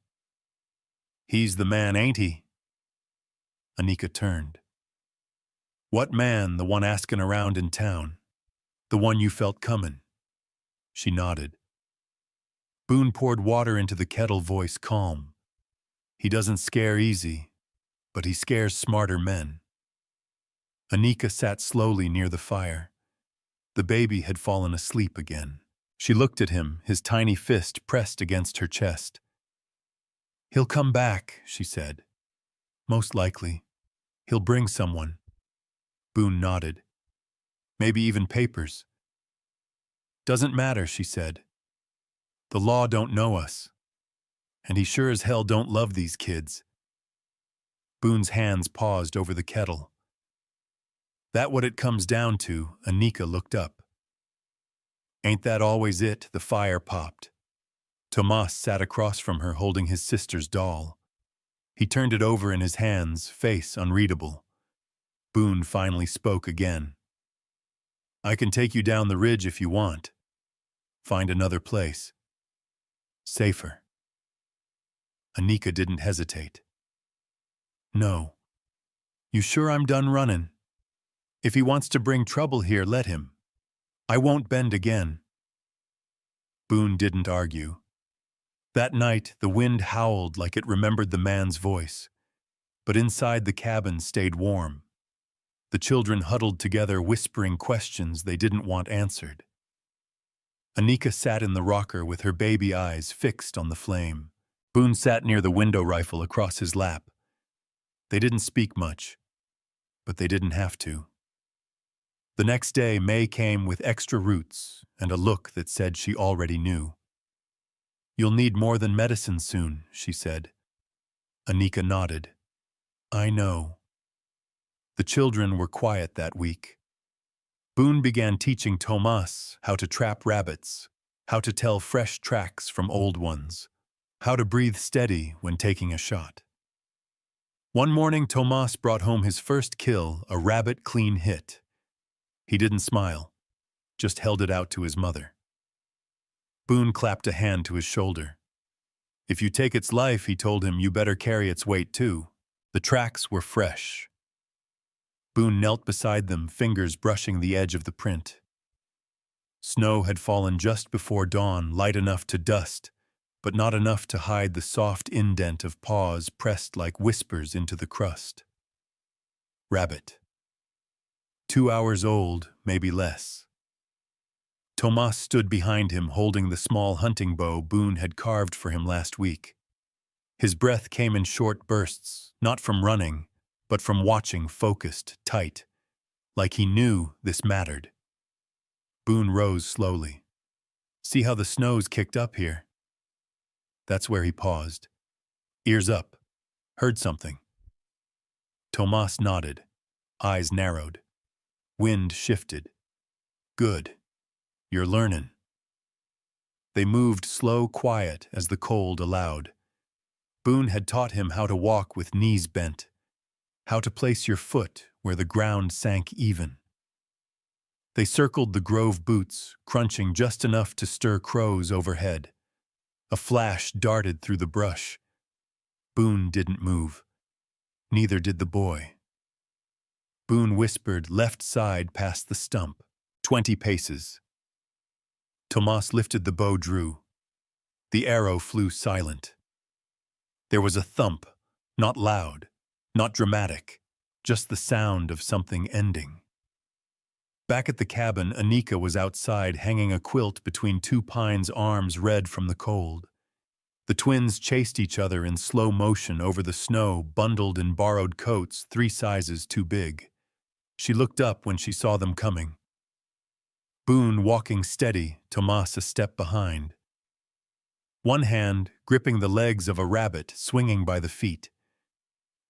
"He's the man, ain't he?" Anika turned. "What man? The one asking around in town? The one you felt coming?" She nodded. Boone poured water into the kettle, voice calm. "He doesn't scare easy, but he scares smarter men." Anika sat slowly near the fire. The baby had fallen asleep again. She looked at him, his tiny fist pressed against her chest. "He'll come back," she said. "Most likely. He'll bring someone." Boone nodded. "Maybe even papers." "Doesn't matter," she said. "The law don't know us. And he sure as hell don't love these kids." Boone's hands paused over the kettle. "That what it comes down to?" Anika looked up. "Ain't that always it?" The fire popped. Tomas sat across from her, holding his sister's doll. He turned it over in his hands, face unreadable. Boone finally spoke again. "I can take you down the ridge if you want. Find another place. Safer." Anika didn't hesitate. "No. You sure I'm done running? If he wants to bring trouble here, let him. I won't bend again." Boone didn't argue. That night, the wind howled like it remembered the man's voice. But inside the cabin stayed warm. The children huddled together, whispering questions they didn't want answered. Anika sat in the rocker with her baby eyes fixed on the flame. Boone sat near the window, rifle across his lap. They didn't speak much. but they didn't have to. The next day, May came with extra roots and a look that said she already knew. "You'll need more than medicine soon," she said. Anika nodded. "I know." The children were quiet that week. Boone began teaching Tomas how to trap rabbits, how to tell fresh tracks from old ones, how to breathe steady when taking a shot. One morning, Tomas brought home his first kill, a rabbit clean hit. He didn't smile, just held it out to his mother. Boone clapped a hand to his shoulder. "If you take its life," he told him, "you better carry its weight too." The tracks were fresh. Boone knelt beside them, fingers brushing the edge of the print. Snow had fallen just before dawn, light enough to dust, but not enough to hide the soft indent of paws pressed like whispers into the crust. Rabbit. 2 hours old, maybe less. Tomas stood behind him, holding the small hunting bow Boone had carved for him last week. His breath came in short bursts, not from running, but from watching, focused, tight, like he knew this mattered. Boone rose slowly. "See how the snow's kicked up here?" That's where he paused. Ears up. "Heard something." Tomas nodded. Eyes narrowed. Wind shifted. "Good. You're learnin'." They moved slow, quiet, as the cold allowed. Boone had taught him how to walk with knees bent, how to place your foot where the ground sank even. They circled the grove boots, crunching just enough to stir crows overhead. A flash darted through the brush. Boone didn't move. Neither did the boy. Boone whispered, "Left side past the stump. 20 paces." Tomas lifted the bow, drew. The arrow flew silent. There was a thump, not loud, not dramatic, just the sound of something ending. Back at the cabin, Anika was outside, hanging a quilt between two pines, arms red from the cold. The twins chased each other in slow motion over the snow, bundled in borrowed coats 3 sizes too big. She looked up when she saw them coming. Boone walking steady, Tomas a step behind. One hand gripping the legs of a rabbit swinging by the feet.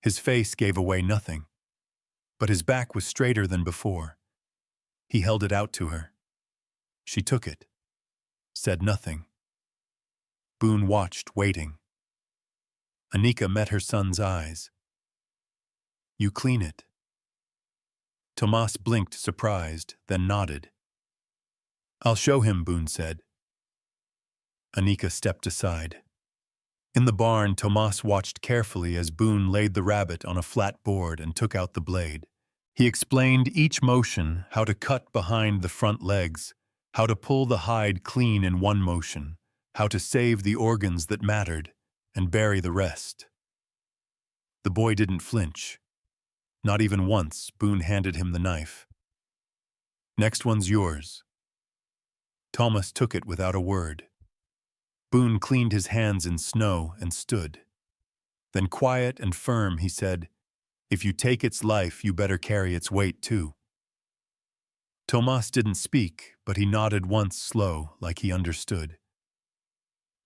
His face gave away nothing, but his back was straighter than before. He held it out to her. She took it, said nothing. Boone watched, waiting. Anika met her son's eyes. "You clean it." Tomas blinked, surprised, then nodded. "I'll show him," Boone said. Anika stepped aside. In the barn, Tomas watched carefully as Boone laid the rabbit on a flat board and took out the blade. He explained each motion, how to cut behind the front legs, how to pull the hide clean in one motion, how to save the organs that mattered and bury the rest. The boy didn't flinch. Not even once. Boone handed him the knife. "Next one's yours." Thomas took it without a word. Boone cleaned his hands in snow and stood. Then, quiet and firm, he said, "If you take its life, you better carry its weight too." Tomas didn't speak, but he nodded once, slow, like he understood.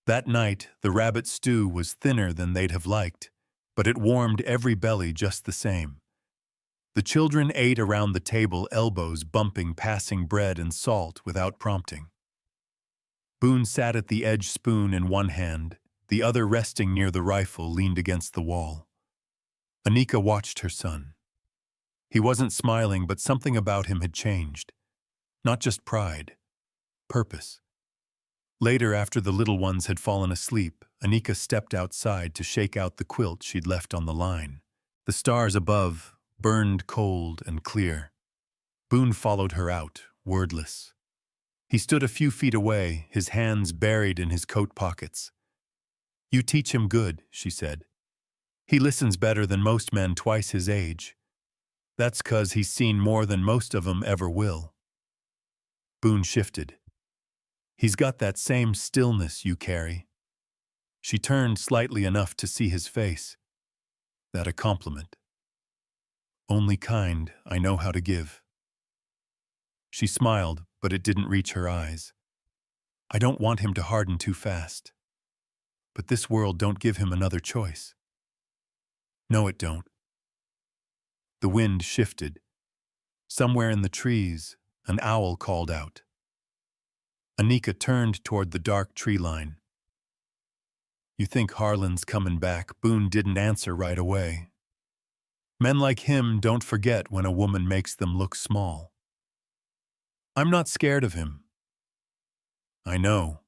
That night, the rabbit stew was thinner than they'd have liked, but it warmed every belly just the same. The children ate around the table, elbows bumping, passing bread and salt without prompting. Boone sat at the edge, spoon in one hand, the other resting near the rifle leaned against the wall. Anika watched her son. He wasn't smiling, but something about him had changed. Not just pride, purpose. Later, after the little ones had fallen asleep, Anika stepped outside to shake out the quilt she'd left on the line. The stars above burned cold and clear. Boone followed her out, wordless. He stood a few feet away, his hands buried in his coat pockets. "You teach him good," she said. "He listens better than most men twice his age. That's 'cause he's seen more than most of 'em ever will." Boone shifted. "He's got that same stillness you carry." She turned slightly enough to see his face. That a compliment? only kind I know how to give." She smiled, but it didn't reach her eyes. "I don't want him to harden too fast. But this world don't give him another choice." "No, it don't." The wind shifted. Somewhere in the trees, an owl called out. Anika turned toward the dark tree line. "You think Harlan's coming back?" Boone didn't answer right away. Men like him don't forget when a woman makes them look small. "I'm not scared of him." "I know."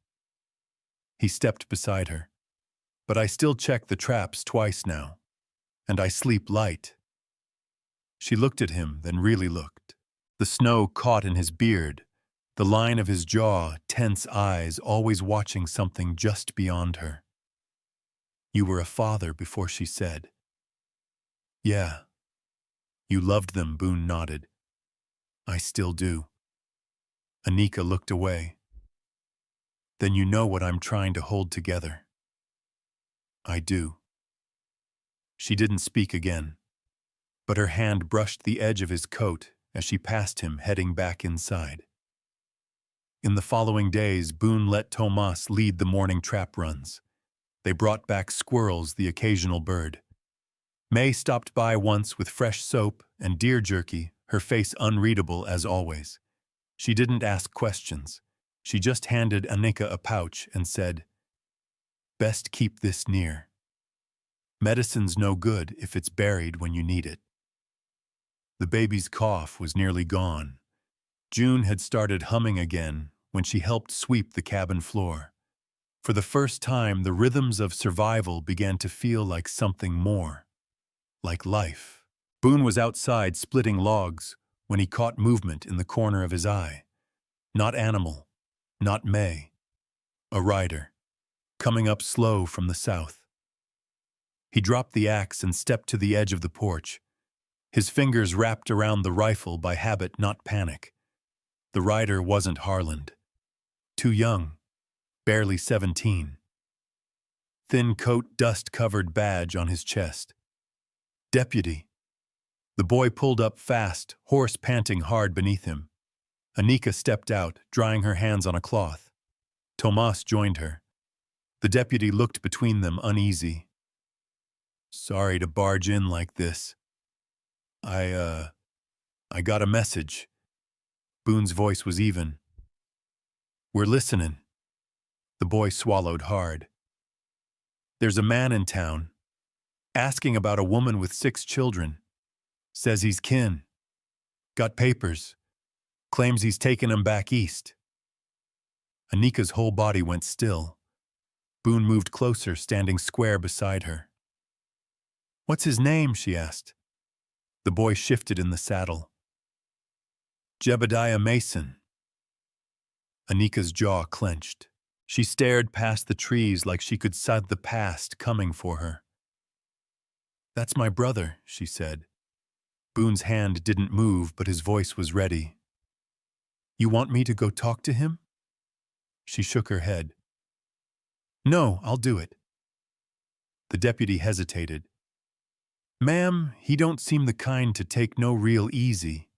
He stepped beside her. "But I still check the traps twice now. And I sleep light." She looked at him, then really looked. The snow caught in his beard, the line of his jaw, tense eyes, always watching something just beyond her. "You were a father before," she said. "Yeah." "You loved them," Boone nodded. "I still do." Anika looked away. "Then you know what I'm trying to hold together." "I do." She didn't speak again, but her hand brushed the edge of his coat as she passed him, heading back inside. In the following days, Boone let Tomas lead the morning trap runs. They brought back squirrels, the occasional bird. May stopped by once with fresh soap and deer jerky, her face unreadable as always. She didn't ask questions. She just handed Anika a pouch and said, "Best keep this near. Medicine's no good if it's buried when you need it." The baby's cough was nearly gone. June had started humming again when she helped sweep the cabin floor. For the first time, the rhythms of survival began to feel like something more, like life. Boone was outside splitting logs when he caught movement in the corner of his eye. Not animal, not May. A rider, coming up slow from the south. He dropped the axe and stepped to the edge of the porch, his fingers wrapped around the rifle by habit, not panic. The rider wasn't Harlan. Too young, barely 17. Thin coat, dust-covered badge on his chest. "Deputy." The boy pulled up fast, horse panting hard beneath him. Anika stepped out, drying her hands on a cloth. Tomas joined her. The deputy looked between them, uneasy. "Sorry to barge in like this. I got a message." Boone's voice was even. "We're listening." The boy swallowed hard. "There's a man in town, asking about a woman with 6 children. Says he's kin. Got papers. Claims he's taken 'em back east." Anika's whole body went still. Boone moved closer, standing square beside her. "What's his name?" she asked. The boy shifted in the saddle. "Jebediah Mason." Anika's jaw clenched. She stared past the trees like she could see the past coming for her. "That's my brother," she said. Boone's hand didn't move, but his voice was ready. "You want me to go talk to him?" She shook her head. "No, I'll do it." The deputy hesitated. "Ma'am, he don't seem the kind to take no real easy."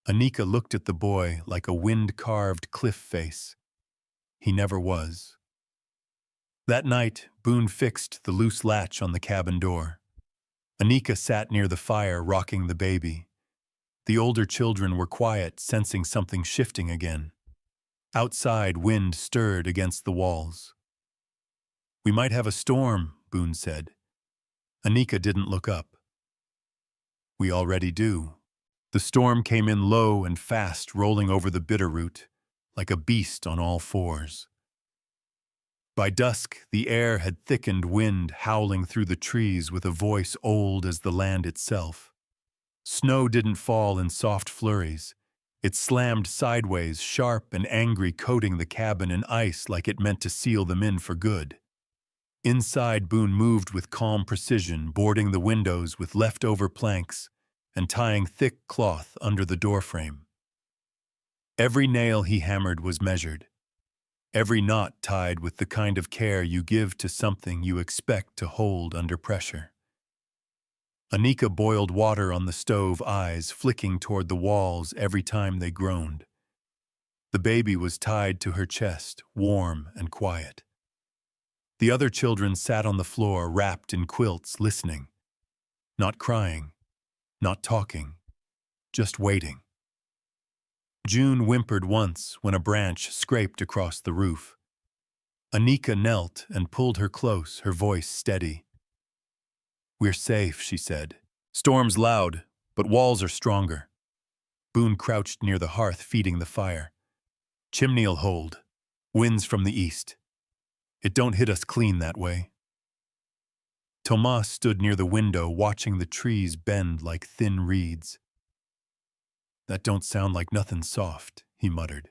Anika looked at the boy like a wind-carved cliff face. He never was. That night, Boone fixed the loose latch on the cabin door. Anika sat near the fire, rocking the baby. The older children were quiet, sensing something shifting again. Outside, wind stirred against the walls. "We might have a storm," Boone said. Anika didn't look up. "We already do." The storm came in low and fast, rolling over the Bitterroot, like a beast on all fours. By dusk, the air had thickened, wind howling through the trees with a voice old as the land itself. Snow didn't fall in soft flurries. It slammed sideways, sharp and angry, coating the cabin in ice like it meant to seal them in for good. Inside, Boone moved with calm precision, boarding the windows with leftover planks and tying thick cloth under the doorframe. Every nail he hammered was measured, every knot tied with the kind of care you give to something you expect to hold under pressure. Anika boiled water on the stove, eyes flicking toward the walls every time they groaned. The baby was tied to her chest, warm and quiet. The other children sat on the floor, wrapped in quilts, listening. Not crying, not talking, just waiting. June whimpered once when a branch scraped across the roof. Anika knelt and pulled her close, her voice steady. "We're safe," she said. "Storm's loud, but walls are stronger." Boone crouched near the hearth, feeding the fire. "Chimney'll hold. Winds from the east. It don't hit us clean that way." Tomas stood near the window, watching the trees bend like thin reeds. "That don't sound like nothing soft," he muttered.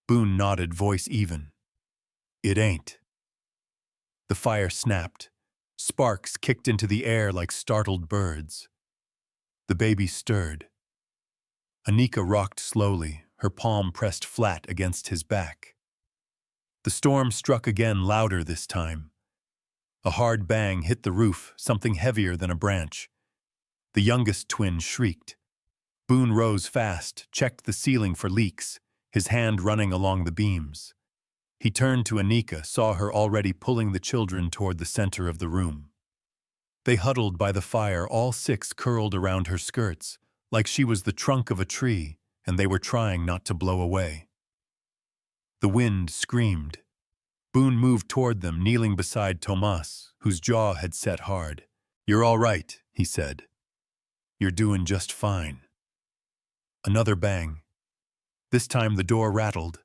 Boone nodded, voice even. "It ain't." The fire snapped. Sparks kicked into the air like startled birds. The baby stirred. Anika rocked slowly, her palm pressed flat against his back. The storm struck again, louder this time. A hard bang hit the roof, something heavier than a branch. The youngest twin shrieked. Boone rose fast, checked the ceiling for leaks, his hand running along the beams. He turned to Anika, saw her already pulling the children toward the center of the room. They huddled by the fire, all six curled around her skirts, like she was the trunk of a tree, and they were trying not to blow away. The wind screamed. Boone moved toward them, kneeling beside Tomas, whose jaw had set hard. "You're all right," he said. "You're doing just fine." Another bang. This time the door rattled.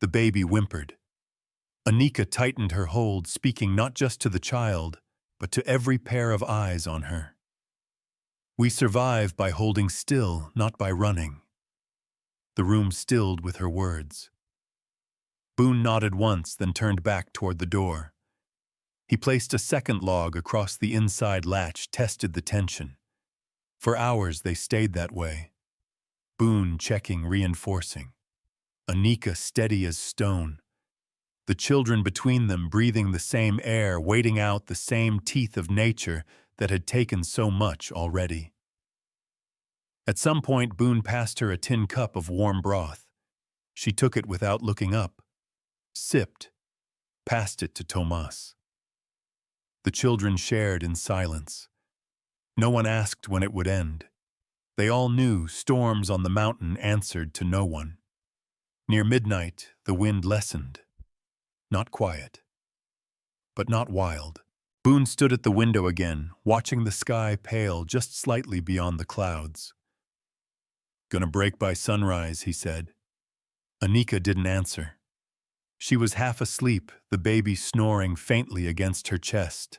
The baby whimpered. Anika tightened her hold, speaking not just to the child, but to every pair of eyes on her. "We survive by holding still, not by running." The room stilled with her words. Boone nodded once, then turned back toward the door. He placed a second log across the inside latch, tested the tension. For hours they stayed that way. Boone checking, reinforcing. Anika steady as stone. The children between them breathing the same air, waiting out the same teeth of nature that had taken so much already. At some point, Boone passed her a tin cup of warm broth. She took it without looking up, sipped, passed it to Tomas. The children shared in silence. No one asked when it would end. They all knew storms on the mountain answered to no one. Near midnight, the wind lessened. Not quiet, but not wild. Boone stood at the window again, watching the sky pale just slightly beyond the clouds. "Gonna break by sunrise," he said. Anika didn't answer. She was half asleep, the baby snoring faintly against her chest,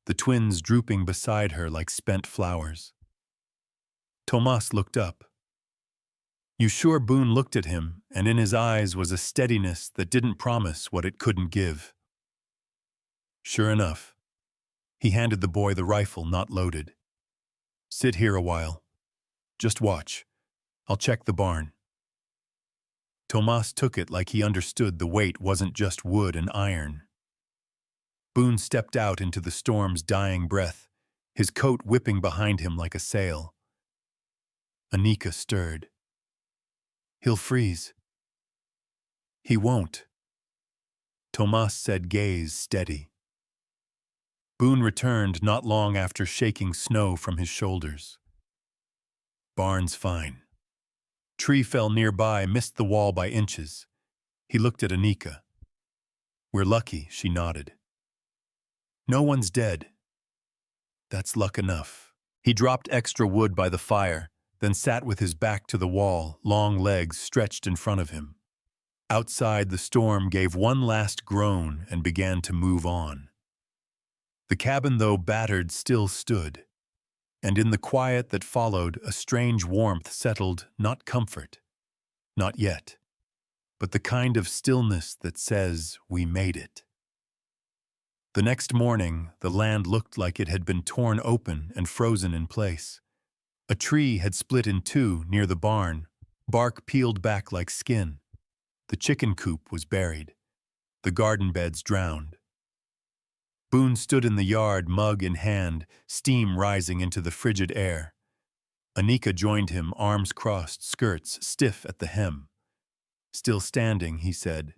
the twins drooping beside her like spent flowers. Tomas looked up. You sure? Boone looked at him, and in his eyes was a steadiness that didn't promise what it couldn't give. Sure enough. He handed the boy the rifle, not loaded. "Sit here a while. Just watch. I'll check the barn." Tomas took it like he understood the weight wasn't just wood and iron. Boone stepped out into the storm's dying breath, his coat whipping behind him like a sail. Anika stirred. "He'll freeze." "He won't." Tomas said, gaze steady. Boone returned not long after, shaking snow from his shoulders. "Barn's fine." Tree fell nearby, missed the wall by inches. He looked at Anika. "We're lucky," she nodded. "No one's dead." "That's luck enough." He dropped extra wood by the fire, then sat with his back to the wall, long legs stretched in front of him. Outside, the storm gave one last groan and began to move on. The cabin, though battered, still stood, and in the quiet that followed, a strange warmth settled, not comfort, not yet, but the kind of stillness that says, "We made it." The next morning, the land looked like it had been torn open and frozen in place. A tree had split in two near the barn, bark peeled back like skin. The chicken coop was buried, the garden beds drowned. Boone stood in the yard, mug in hand, steam rising into the frigid air. Anika joined him, arms crossed, skirts stiff at the hem. Still standing, he said.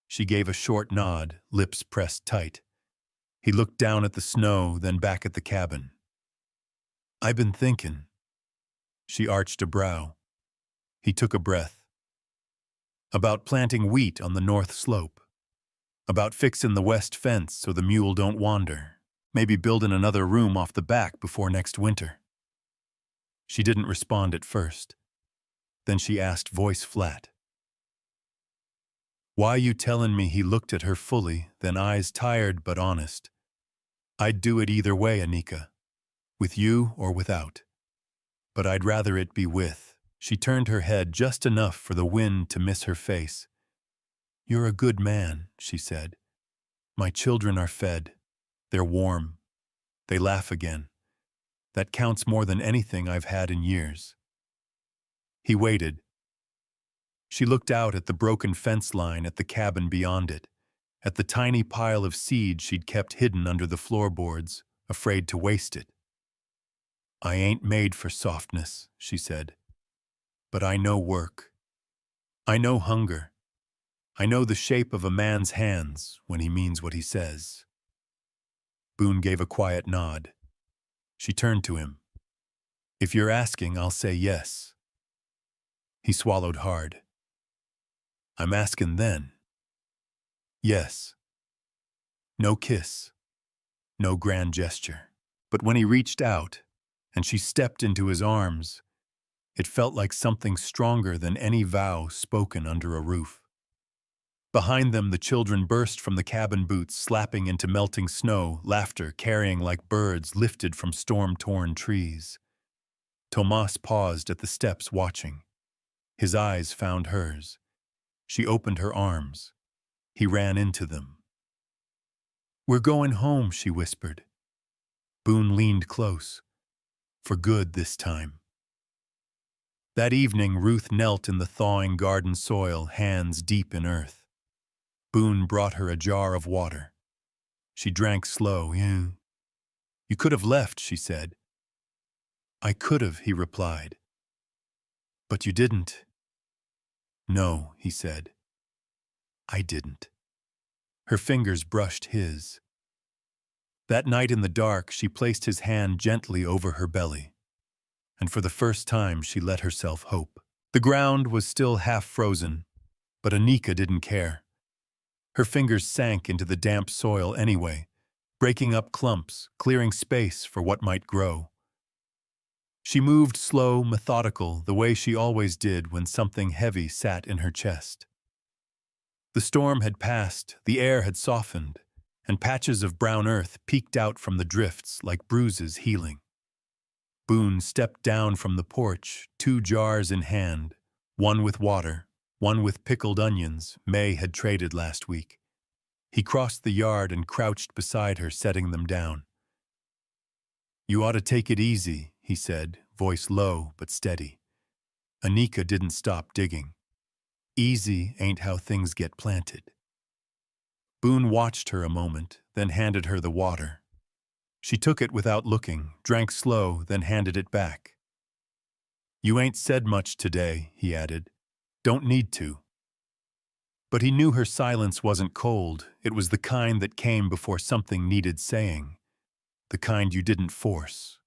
She gave a short nod, lips pressed tight. He looked down at the snow, then back at the cabin. "I've been thinking." She arched a brow. He took a breath. "About planting wheat on the north slope. About fixing the west fence so the mule don't wander. Maybe building another room off the back before next winter." She didn't respond at first. Then she asked, voice flat. "Why you telling me?" He looked at her fully, then eyes tired but honest. "I'd do it either way, Anika. With you or without. But I'd rather it be with." She turned her head just enough for the wind to miss her face. "You're a good man," she said. "My children are fed. They're warm. They laugh again. That counts more than anything I've had in years." He waited. She looked out at the broken fence line, at the cabin beyond it, at the tiny pile of seed she'd kept hidden under the floorboards, afraid to waste it. "I ain't made for softness," she said. "But I know work. I know hunger. I know the shape of a man's hands when he means what he says." Boone gave a quiet nod. She turned to him. "If you're asking, I'll say yes." He swallowed hard. "I'm asking then." "Yes." No kiss. No grand gesture. But when he reached out, and she stepped into his arms, it felt like something stronger than any vow spoken under a roof. Behind them, the children burst from the cabin boots, slapping into melting snow, laughter carrying like birds lifted from storm-torn trees. Tomas paused at the steps, watching. His eyes found hers. She opened her arms. He ran into them. "We're going home," she whispered. Boone leaned close. For good this time. That evening, Ruth knelt in the thawing garden soil, hands deep in earth. Boone brought her a jar of water. She drank slow. "You could have left," she said. "I could have," he replied. "But you didn't." "No," he said. "I didn't." Her fingers brushed his. That night in the dark, she placed his hand gently over her belly. And for the first time, she let herself hope. The ground was still half frozen, but Anika didn't care. Her fingers sank into the damp soil anyway, breaking up clumps, clearing space for what might grow. She moved slow, methodical, the way she always did when something heavy sat in her chest. The storm had passed, the air had softened, and patches of brown earth peeked out from the drifts like bruises healing. Boone stepped down from the porch, 2 jars in hand, one with water, one with pickled onions May had traded last week. He crossed the yard and crouched beside her, setting them down. "You ought to take it easy," he said, voice low but steady. Anika didn't stop digging. "Easy ain't how things get planted." Boone watched her a moment, then handed her the water. She took it without looking, drank slow, then handed it back. "You ain't said much today," he added. "Don't need to." But he knew her silence wasn't cold. It was the kind that came before something needed saying. The kind you didn't force.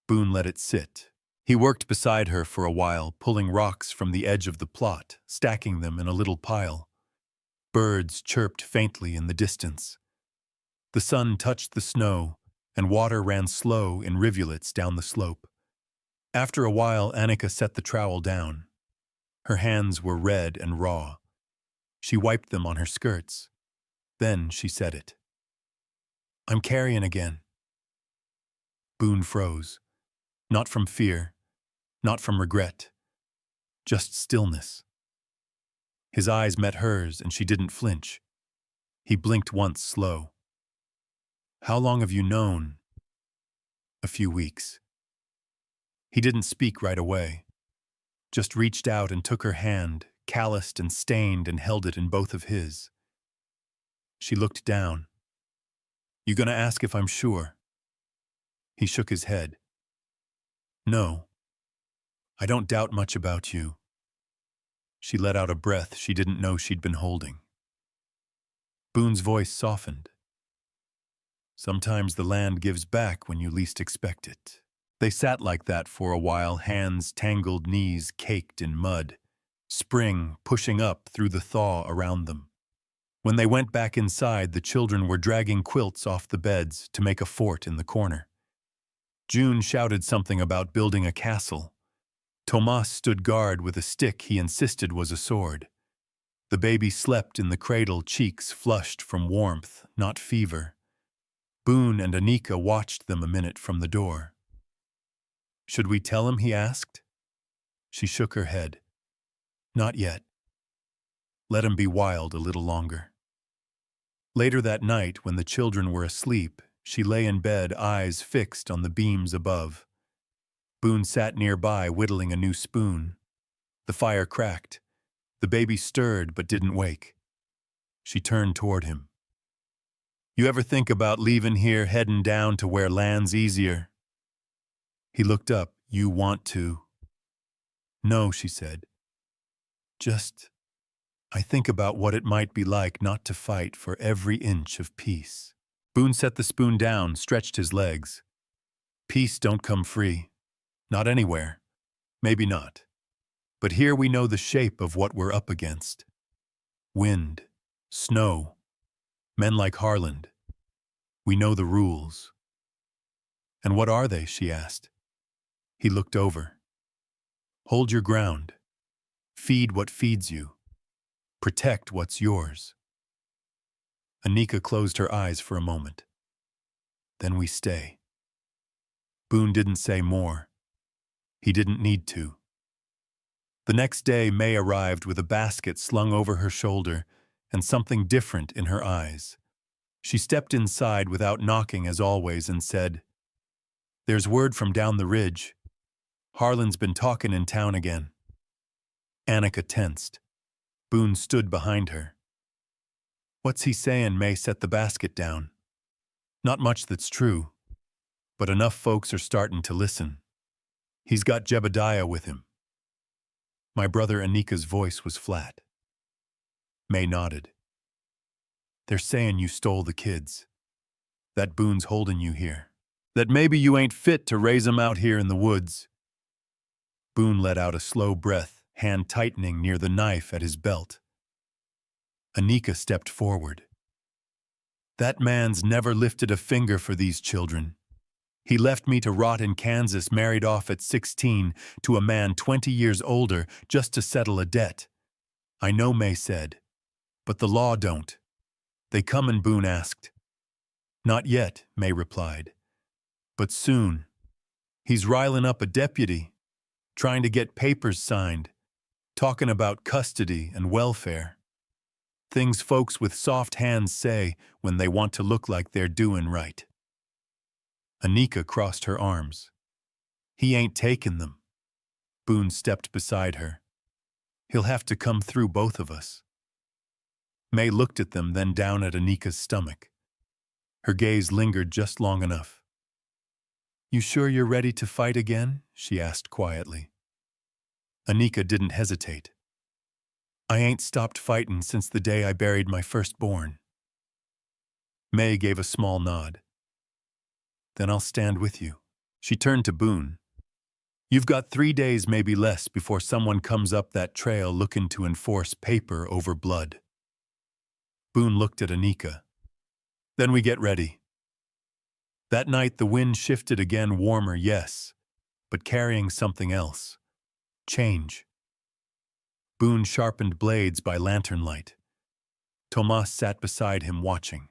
Boone let it sit. He worked beside her for a while, pulling rocks from the edge of the plot, stacking them in a little pile. Birds chirped faintly in the distance. The sun touched the snow, and water ran slow in rivulets down the slope. After a while, Anika set the trowel down. Her hands were red and raw. She wiped them on her skirts. Then she said it. "I'm carrying again." Boone froze. Not from fear, not from regret, just stillness. His eyes met hers, and she didn't flinch. He blinked once, slow. "How long have you known?" "A few weeks." He didn't speak right away, just reached out and took her hand, calloused and stained, and held it in both of his. She looked down. You gonna ask if I'm sure? He shook his head. No, I don't doubt much about you. She let out a breath she didn't know she'd been holding. Boone's voice softened. Sometimes the land gives back when you least expect it. They sat like that for a while, hands tangled, knees caked in mud, spring pushing up through the thaw around them. When they went back inside, the children were dragging quilts off the beds to make a fort in the corner. June shouted something about building a castle. Tomas stood guard with a stick he insisted was a sword. The baby slept in the cradle, cheeks flushed from warmth, not fever. Boone and Anika watched them a minute from the door. Should we tell him? He asked. She shook her head. Not yet. Let him be wild a little longer. Later that night, when the children were asleep, she lay in bed, eyes fixed on the beams above. Boone sat nearby, whittling a new spoon. The fire cracked. The baby stirred but didn't wake. She turned toward him. You ever think about leaving here, heading down to where land's easier? He looked up. You want to? No, she said. I think about what it might be like not to fight for every inch of peace. Boone set the spoon down, stretched his legs. Peace don't come free. Not anywhere. Maybe not. But here we know the shape of what we're up against. Wind, snow, men like Harland. We know the rules. And what are they? She asked. He looked over. Hold your ground. Feed what feeds you. Protect what's yours. Anika closed her eyes for a moment. Then we stay. Boone didn't say more. He didn't need to. The next day, May arrived with a basket slung over her shoulder and something different in her eyes. She stepped inside without knocking as always and said, There's word from down the ridge. Harlan's been talking in town again. Anika tensed. Boone stood behind her. What's he saying? May set the basket down. Not much that's true, but enough folks are starting to listen. He's got Jebediah with him. My brother Anika's voice was flat. May nodded. They're saying you stole the kids. That Boone's holding you here. That maybe you ain't fit to raise 'em out here in the woods. Boone let out a slow breath, hand tightening near the knife at his belt. Anika stepped forward. That man's never lifted a finger for these children. He left me to rot in Kansas, married off at 16 to a man 20 years older just to settle a debt. I know, May said, but the law don't. They comin'? Boone asked. Not yet, May replied, but soon. He's riling up a deputy, trying to get papers signed, talking about custody and welfare. Things folks with soft hands say when they want to look like they're doing right. Anika crossed her arms. He ain't taking them. Boone stepped beside her. He'll have to come through both of us. May looked at them, then down at Anika's stomach. Her gaze lingered just long enough. You sure you're ready to fight again? She asked quietly. Anika didn't hesitate. I ain't stopped fightin' since the day I buried my firstborn. May gave a small nod. Then I'll stand with you. She turned to Boone. You've got 3 days, maybe less, before someone comes up that trail looking to enforce paper over blood. Boone looked at Anika. Then we get ready. That night the wind shifted again, warmer, yes, but carrying something else. Change. Boone sharpened blades by lantern light. Tomas sat beside him watching.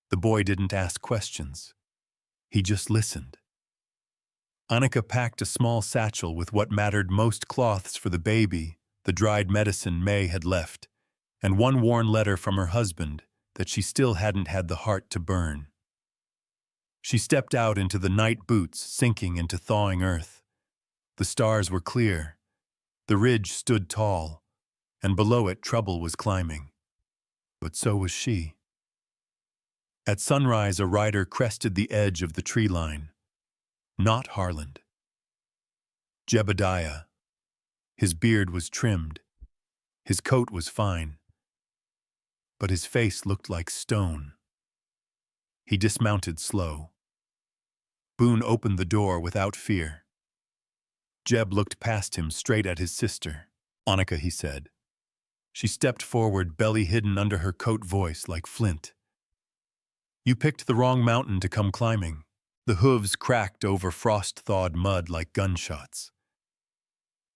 The boy didn't ask questions. He just listened. Anika packed a small satchel with what mattered most: cloths for the baby, the dried medicine May had left, and one worn letter from her husband that she still hadn't had the heart to burn. She stepped out into the night boots, sinking into thawing earth. The stars were clear. The ridge stood tall, and below it trouble was climbing. But so was she. At sunrise, a rider crested the edge of the tree line. Not Harland. Jebediah. His beard was trimmed. His coat was fine. But his face looked like stone. He dismounted slow. Boone opened the door without fear. Jeb looked past him straight at his sister. "Annika," he said. She stepped forward, belly hidden under her coat, voice like flint. "You picked the wrong mountain to come climbing." The hooves cracked over frost-thawed mud like gunshots.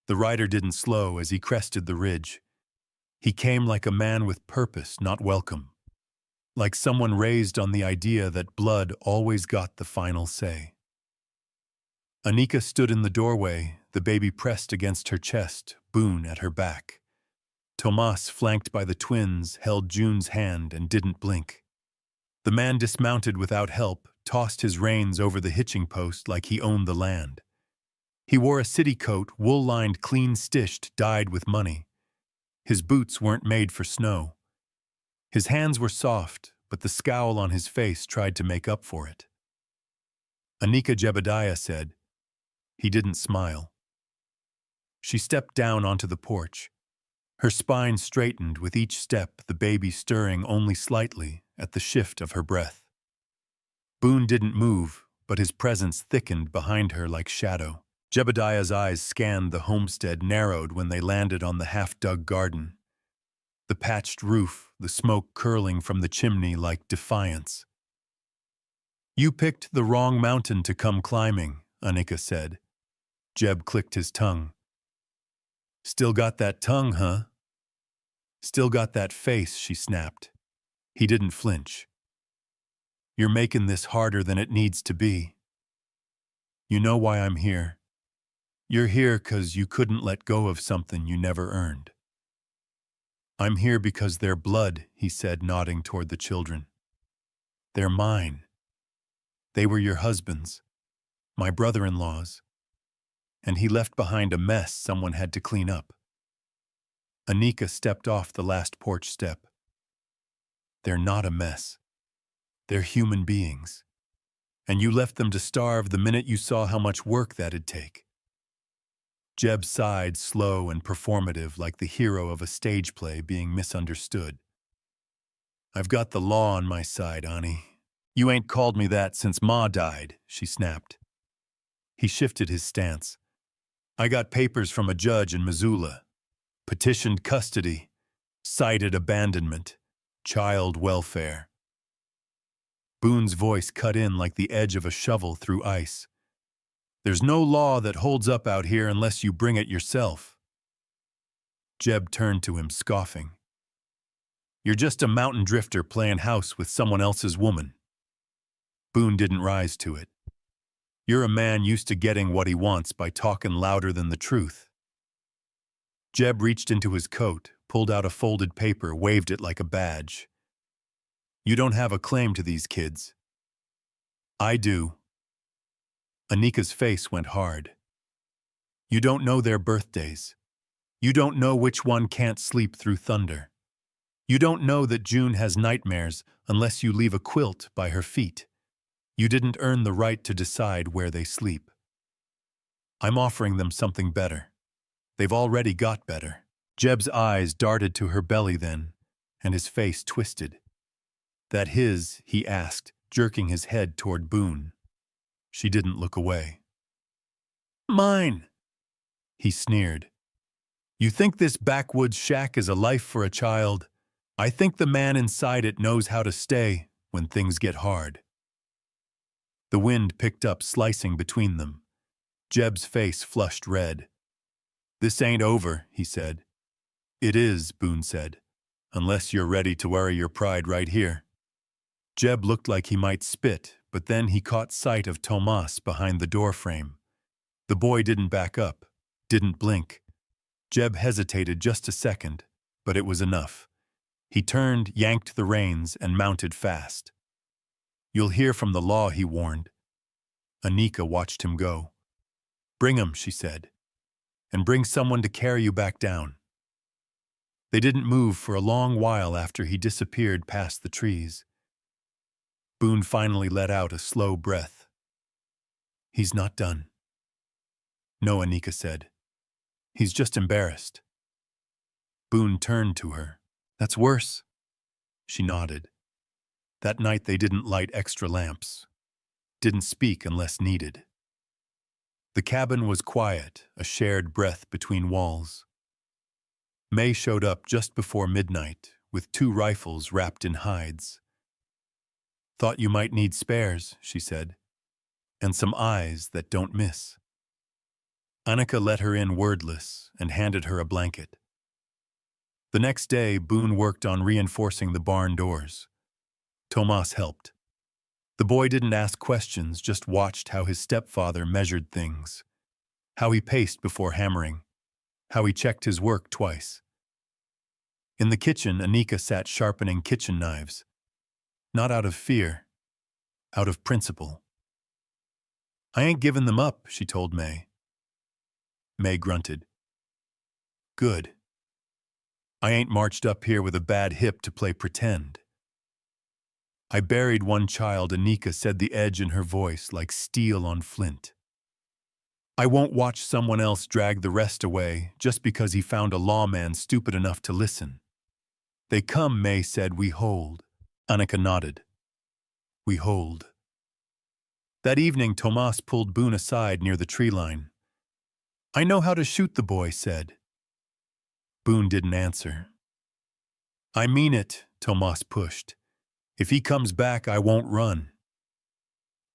The rider didn't slow as he crested the ridge. He came like a man with purpose, not welcome. Like someone raised on the idea that blood always got the final say. Annika stood in the doorway, the baby pressed against her chest, Boone at her back. Tomas, flanked by the twins, held June's hand and didn't blink. The man dismounted without help, tossed his reins over the hitching post like he owned the land. He wore a city coat, wool-lined, clean-stitched, dyed with money. His boots weren't made for snow. His hands were soft, but the scowl on his face tried to make up for it. Annika, Jebediah said. He didn't smile. She stepped down onto the porch. Her spine straightened with each step, the baby stirring only slightly at the shift of her breath. Boone didn't move, but his presence thickened behind her like shadow. Jebediah's eyes scanned the homestead, narrowed when they landed on the half-dug garden. The patched roof, the smoke curling from the chimney like defiance. "You picked the wrong mountain to come climbing," Annika said. Jeb clicked his tongue. "Still got that tongue, huh?" "Still got that face," she snapped. He didn't flinch. "You're making this harder than it needs to be. You know why I'm here. You're here 'cause you couldn't let go of something you never earned." "I'm here because they're blood," he said, nodding toward the children. "They're mine. They were your husband's, my brother-in-law's. And he left behind a mess someone had to clean up." Annika stepped off the last porch step. "They're not a mess. They're human beings. And you left them to starve the minute you saw how much work that'd take." Jeb sighed, slow and performative, like the hero of a stage play being misunderstood. "I've got the law on my side, Ani. You ain't called me that since Ma died," she snapped. He shifted his stance. "I got papers from a judge in Missoula. Petitioned custody, cited abandonment, child welfare." Boone's voice cut in like the edge of a shovel through ice. "There's no law that holds up out here unless you bring it yourself." Jeb turned to him, scoffing. "You're just a mountain drifter playing house with someone else's woman." Boone didn't rise to it. "You're a man used to getting what he wants by talking louder than the truth." Jeb reached into his coat, pulled out a folded paper, waved it like a badge. "You don't have a claim to these kids." "I do." Anika's face went hard. "You don't know their birthdays. You don't know which one can't sleep through thunder. You don't know that June has nightmares unless you leave a quilt by her feet. You didn't earn the right to decide where they sleep. I'm offering them something better. They've already got better." Jeb's eyes darted to her belly then, and his face twisted. "That his?" he asked, jerking his head toward Boone. She didn't look away. "Mine," he sneered. "You think this backwoods shack is a life for a child? I think the man inside it knows how to stay when things get hard." The wind picked up, slicing between them. Jeb's face flushed red. "This ain't over," he said. "It is," Boone said, "unless you're ready to worry your pride right here." Jeb looked like he might spit, but then he caught sight of Tomas behind the doorframe. The boy didn't back up, didn't blink. Jeb hesitated just a second, but it was enough. He turned, yanked the reins, and mounted fast. "You'll hear from the law," he warned. Annika watched him go. "Bring him," she said, "and bring someone to carry you back down." They didn't move for a long while after he disappeared past the trees. Boone finally let out a slow breath. He's not done. No, Anika said. He's just embarrassed. Boone turned to her. That's worse. She nodded. That night they didn't light extra lamps. Didn't speak unless needed. The cabin was quiet, a shared breath between walls. May showed up just before midnight, with 2 rifles wrapped in hides. Thought you might need spares, she said, and some eyes that don't miss. Annika let her in wordless and handed her a blanket. The next day, Boone worked on reinforcing the barn doors. Tomas helped. The boy didn't ask questions, just watched how his stepfather measured things, how he paced before hammering, how he checked his work twice. In the kitchen, Anika sat sharpening kitchen knives, not out of fear, out of principle. I ain't giving them up, she told May. May grunted. Good. I ain't marched up here with a bad hip to play pretend. I buried one child, Anika said, the edge in her voice like steel on flint. I won't watch someone else drag the rest away just because he found a lawman stupid enough to listen. They come, May said, we hold. Annika nodded. We hold. That evening, Tomas pulled Boone aside near the tree line. I know how to shoot, the boy said. Boone didn't answer. I mean it, Tomas pushed. If he comes back, I won't run.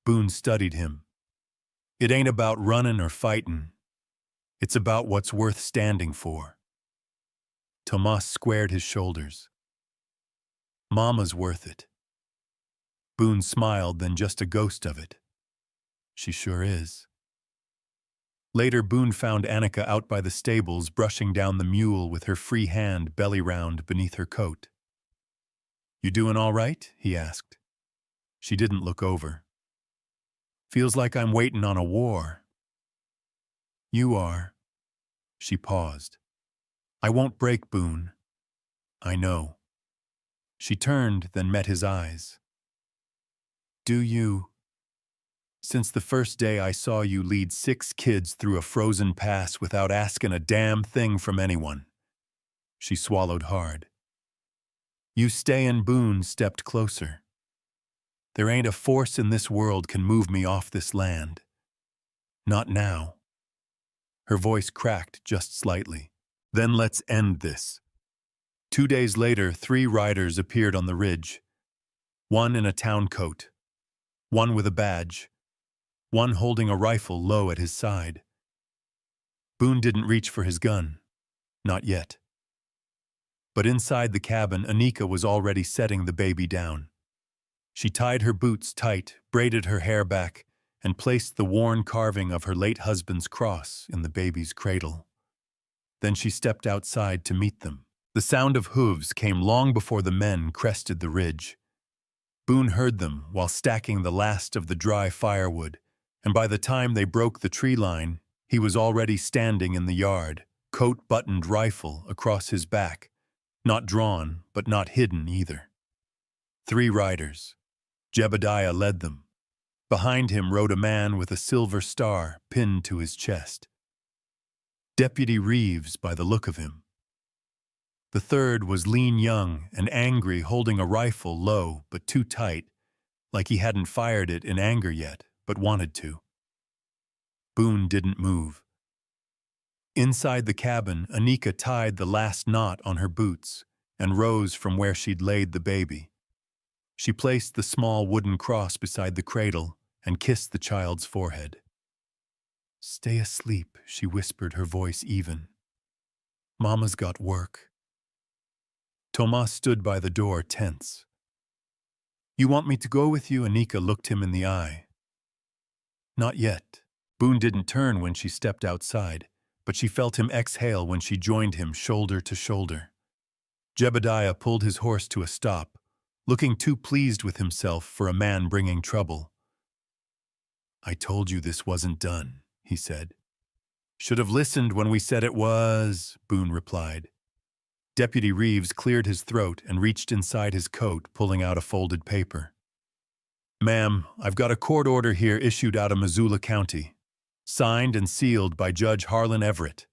Boone studied him. It ain't about running or fighting. It's about what's worth standing for. Tomas squared his shoulders. Mama's worth it. Boone smiled, then just a ghost of it. She sure is. Later, Boone found Annika out by the stables brushing down the mule with her free hand belly round beneath her coat. You doing all right? He asked. She didn't look over. Feels like I'm waiting on a war. You are. She paused. I won't break, Boone. I know. She turned, then met his eyes. Do you? Since the first day I saw you lead 6 kids through a frozen pass without asking a damn thing from anyone. She swallowed hard. You stayin', Boone stepped closer. There ain't a force in this world can move me off this land. Not now. Her voice cracked just slightly. Then let's end this. 2 days later, 3 riders appeared on the ridge. One in a town coat. One with a badge. One holding a rifle low at his side. Boone didn't reach for his gun. Not yet. But inside the cabin, Anika was already setting the baby down. She tied her boots tight, braided her hair back, and placed the worn carving of her late husband's cross in the baby's cradle. Then she stepped outside to meet them. The sound of hooves came long before the men crested the ridge. Boone heard them while stacking the last of the dry firewood, and by the time they broke the tree line, he was already standing in the yard, coat-buttoned rifle across his back, not drawn but not hidden either. 3 riders. Jebediah led them. Behind him rode a man with a silver star pinned to his chest. Deputy Reeves, by the look of him. The third was lean young and angry, holding a rifle low but too tight, like he hadn't fired it in anger yet, but wanted to. Boone didn't move. Inside the cabin, Anika tied the last knot on her boots and rose from where she'd laid the baby. She placed the small wooden cross beside the cradle and kissed the child's forehead. Stay asleep, she whispered, her voice even. Mama's got work. Tomas stood by the door, tense. You want me to go with you? Anika looked him in the eye. Not yet. Boone didn't turn when she stepped outside, but she felt him exhale when she joined him shoulder to shoulder. Jebediah pulled his horse to a stop, looking too pleased with himself for a man bringing trouble. I told you this wasn't done, he said. Should have listened when we said it was, Boone replied. Deputy Reeves cleared his throat and reached inside his coat, pulling out a folded paper. Ma'am, I've got a court order here issued out of Missoula County, signed and sealed by Judge Harlan Everett.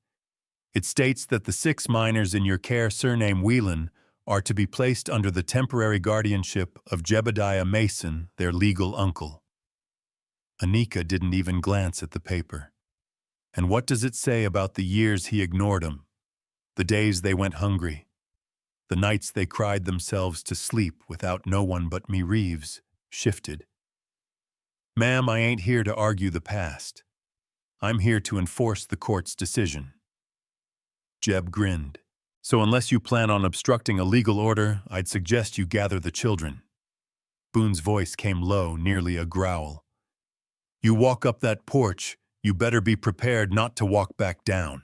It states that the 6 minors in your care, surname Whelan, are to be placed under the temporary guardianship of Jebediah Mason, their legal uncle. Anika didn't even glance at the paper. And what does it say about the years he ignored 'em? The days they went hungry? The nights they cried themselves to sleep without no one but me? Reeves shifted. Ma'am, I ain't here to argue the past. I'm here to enforce the court's decision. Jeb grinned. So unless you plan on obstructing a legal order, I'd suggest you gather the children. Boone's voice came low, nearly a growl. You walk up that porch, you better be prepared not to walk back down.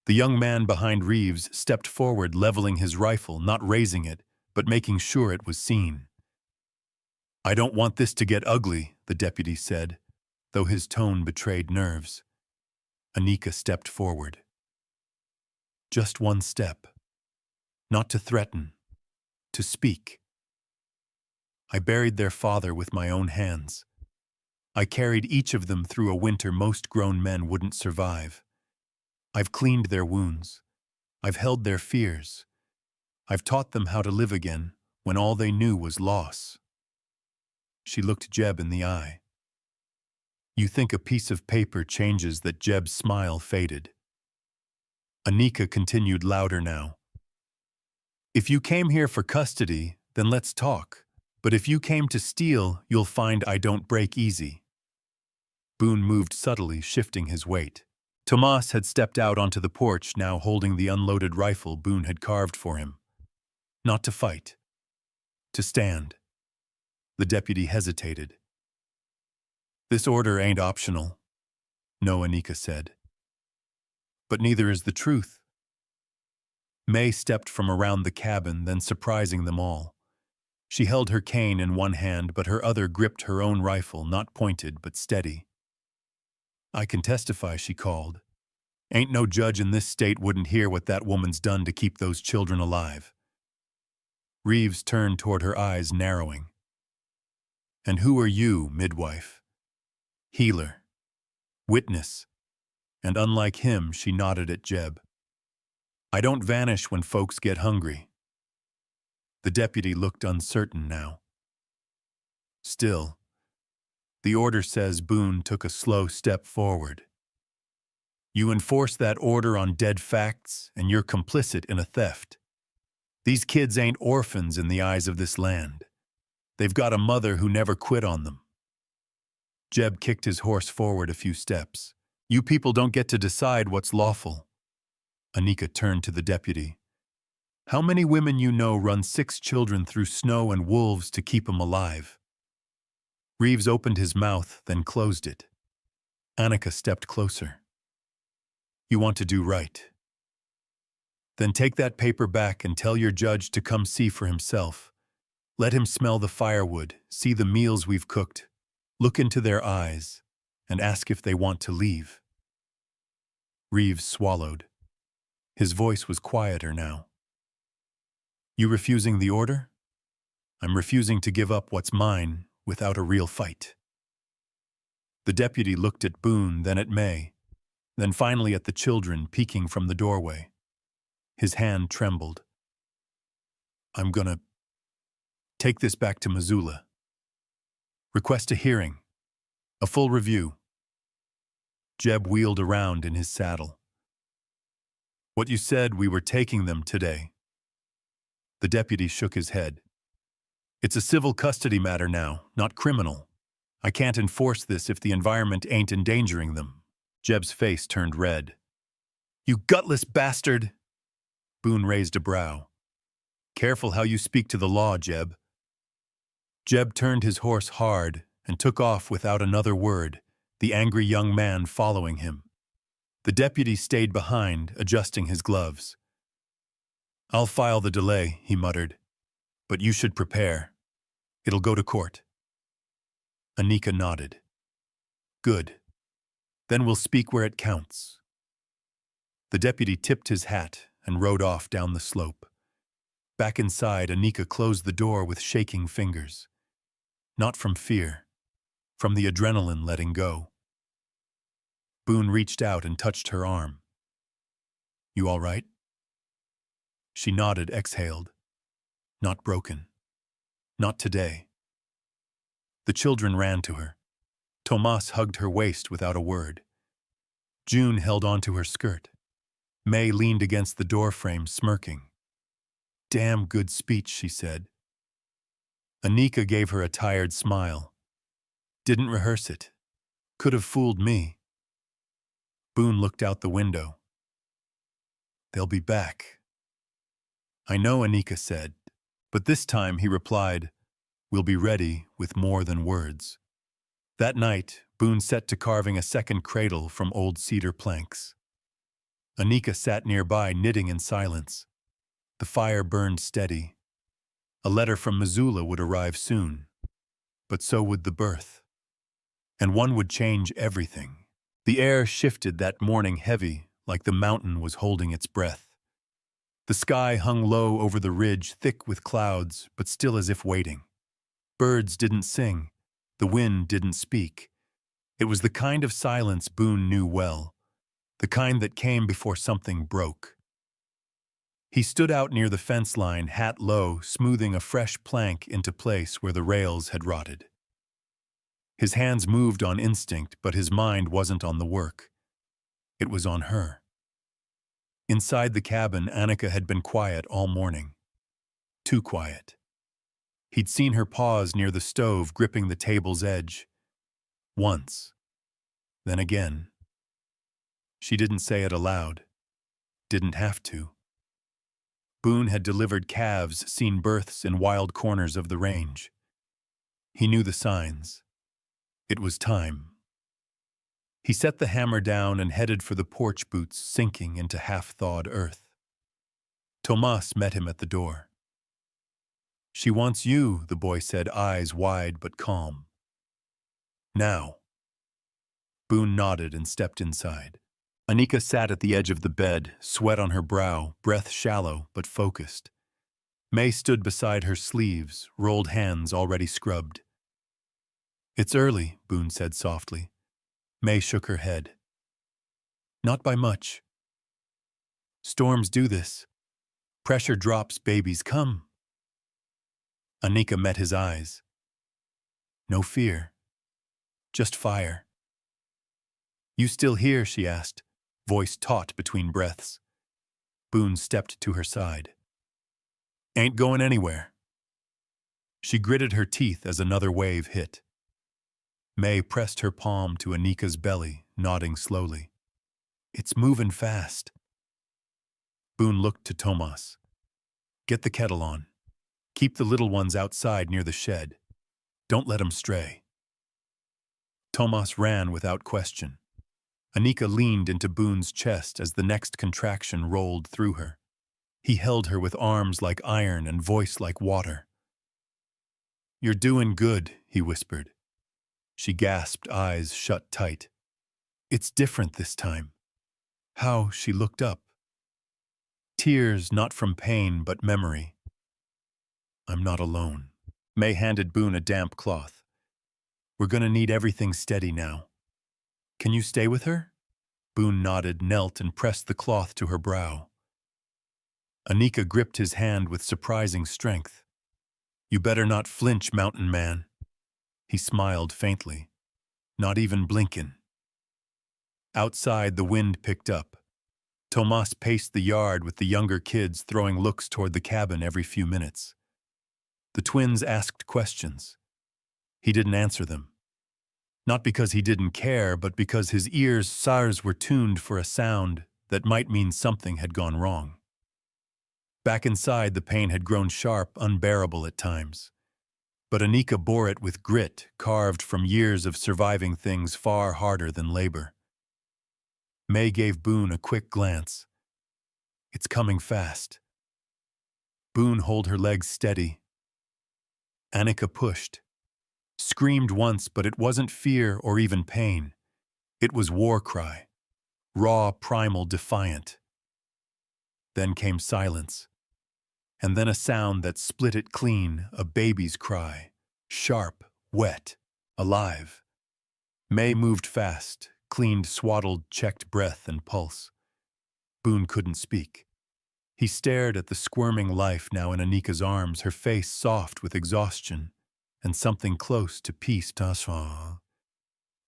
The young man behind Reeves stepped forward, leveling his rifle, not raising it, but making sure it was seen. I don't want this to get ugly, the deputy said, though his tone betrayed nerves. Anika stepped forward. Just one step. Not to threaten, to speak. I buried their father with my own hands. I carried each of them through a winter most grown men wouldn't survive. I've cleaned their wounds. I've held their fears. I've taught them how to live again when all they knew was loss. She looked Jeb in the eye. You think a piece of paper changes that? Jeb's smile faded. Anika continued louder now. If you came here for custody, then let's talk. But if you came to steal, you'll find I don't break easy. Boone moved subtly, shifting his weight. Tomas had stepped out onto the porch, now holding the unloaded rifle Boone had carved for him. Not to fight. To stand. The deputy hesitated. This order ain't optional. No, Anika said. But neither is the truth. May stepped from around the cabin, then surprising them all. She held her cane in one hand, but her other gripped her own rifle, not pointed but steady. I can testify, she called. Ain't no judge in this state wouldn't hear what that woman's done to keep those children alive. Reeves turned toward her, eyes narrowing. And who are you, midwife? Healer. Witness. And unlike him, she nodded at Jeb. I don't vanish when folks get hungry. The deputy looked uncertain now. Still, the order says. Boone took a slow step forward. You enforce that order on dead facts, and you're complicit in a theft. These kids ain't orphans in the eyes of this land. They've got a mother who never quit on them. Jeb kicked his horse forward a few steps. You people don't get to decide what's lawful. Anika turned to the deputy. How many women you know run 6 children through snow and wolves to keep 'em alive? Reeves opened his mouth, then closed it. Anika stepped closer. You want to do right. Then take that paper back and tell your judge to come see for himself. Let him smell the firewood, see the meals we've cooked, look into their eyes, and ask if they want to leave. Reeves swallowed. His voice was quieter now. You refusing the order? I'm refusing to give up what's mine without a real fight. The deputy looked at Boone, then at May, then finally at the children peeking from the doorway. His hand trembled. I'm gonna take this back to Missoula. Request a hearing. A full review. Jeb wheeled around in his saddle. What you said, we were taking them today. The deputy shook his head. It's a civil custody matter now, not criminal. I can't enforce this if the environment ain't endangering them. Jeb's face turned red. You gutless bastard! Boone raised a brow. Careful how you speak to the law, Jeb. Jeb turned his horse hard and took off without another word, the angry young man following him. The deputy stayed behind, adjusting his gloves. I'll file the delay, he muttered. But you should prepare. It'll go to court. Anika nodded. Good. Then we'll speak where it counts. The deputy tipped his hat and rode off down the slope. Back inside, Anika closed the door with shaking fingers. Not from fear, from the adrenaline letting go. Boone reached out and touched her arm. You all right? She nodded, exhaled. Not broken. Not today. The children ran to her. Tomas hugged her waist without a word. June held onto her skirt. May leaned against the doorframe, smirking. Damn good speech, she said. Anika gave her a tired smile. Didn't rehearse it. Could have fooled me. Boone looked out the window. They'll be back. I know, Anika said, but this time he replied, we'll be ready with more than words. That night, Boone set to carving a second cradle from old cedar planks. Anika sat nearby, knitting in silence. The fire burned steady. A letter from Missoula would arrive soon, but so would the birth. And one would change everything. The air shifted that morning heavy, like the mountain was holding its breath. The sky hung low over the ridge, thick with clouds, but still as if waiting. Birds didn't sing. The wind didn't speak. It was the kind of silence Boone knew well, the kind that came before something broke. He stood out near the fence line, hat low, smoothing a fresh plank into place where the rails had rotted. His hands moved on instinct, but his mind wasn't on the work. It was on her. Inside the cabin, Anika had been quiet all morning. Too quiet. He'd seen her pause near the stove, gripping the table's edge. Once. Then again. She didn't say it aloud. Didn't have to. Boone had delivered calves, seen births in wild corners of the range. He knew the signs. It was time. He set the hammer down and headed for the porch boots, sinking into half-thawed earth. Tomas met him at the door. She wants you, the boy said, eyes wide but calm. Now. Boone nodded and stepped inside. Anika sat at the edge of the bed, sweat on her brow, breath shallow but focused. May stood beside her sleeves, rolled hands already scrubbed. It's early, Boone said softly. May shook her head. Not by much. Storms do this. Pressure drops, babies come. Anika met his eyes. No fear. Just fire. You still here? She asked, voice taut between breaths. Boone stepped to her side. Ain't going anywhere. She gritted her teeth as another wave hit. May pressed her palm to Anika's belly, nodding slowly. It's moving fast. Boone looked to Tomas. Get the kettle on. Keep the little ones outside near the shed. Don't let 'em stray. Tomas ran without question. Anika leaned into Boone's chest as the next contraction rolled through her. He held her with arms like iron and voice like water. You're doing good, he whispered. She gasped, eyes shut tight. It's different this time. How? She looked up. Tears not from pain but memory. I'm not alone. May handed Boone a damp cloth. We're gonna need everything steady now. Can you stay with her? Boone nodded, knelt, and pressed the cloth to her brow. Anika gripped his hand with surprising strength. You better not flinch, mountain man. He smiled faintly. Not even blinkin'. Outside, the wind picked up. Tomas paced the yard with the younger kids throwing looks toward the cabin every few minutes. The twins asked questions. He didn't answer them. Not because he didn't care, but because his ears were tuned for a sound that might mean something had gone wrong. Back inside, the pain had grown sharp, unbearable at times. But Anika bore it with grit, carved from years of surviving things far harder than labor. May gave Boone a quick glance. It's coming fast. Boone held her legs steady. Anika pushed. Screamed once, but it wasn't fear or even pain. It was war cry. Raw, primal, defiant. Then came silence. And then a sound that split it clean, a baby's cry. Sharp, wet, alive. May moved fast, cleaned, swaddled, checked breath and pulse. Boone couldn't speak. He stared at the squirming life now in Anika's arms, her face soft with exhaustion, and something close to peace.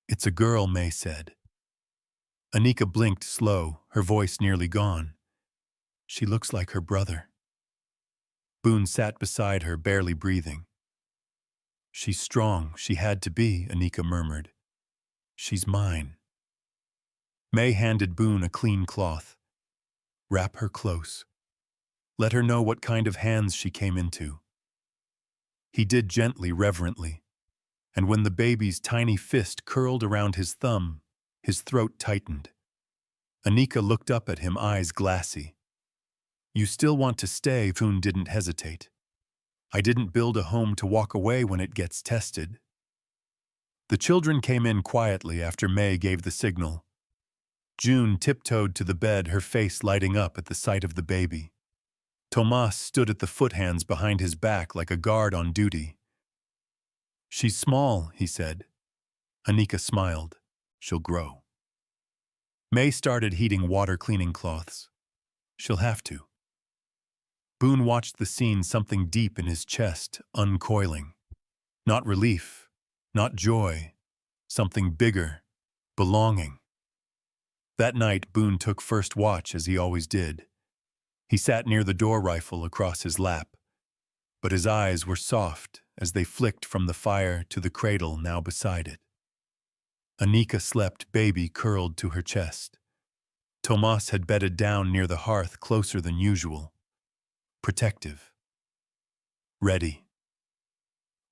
It's a girl, May said. Anika blinked slow, her voice nearly gone. She looks like her brother. Boone sat beside her, barely breathing. She's strong, she had to be, Anika murmured. She's mine. May handed Boone a clean cloth. Wrap her close. Let her know what kind of hands she came into. He did gently, reverently, and when the baby's tiny fist curled around his thumb, his throat tightened. Anika looked up at him, eyes glassy. You still want to stay? Boone didn't hesitate. I didn't build a home to walk away when it gets tested. The children came in quietly after May gave the signal. June tiptoed to the bed, her face lighting up at the sight of the baby. Tomas stood at the foothands behind his back like a guard on duty. She's small, he said. Anika smiled. She'll grow. May started heating water cleaning cloths. She'll have to. Boone watched the scene, something deep in his chest, uncoiling. Not relief, not joy, something bigger, belonging. That night, Boone took first watch as he always did. He sat near the door rifle across his lap, but his eyes were soft as they flicked from the fire to the cradle now beside it. Anika slept, baby curled to her chest. Tomas had bedded down near the hearth, closer than usual. Protective. Ready.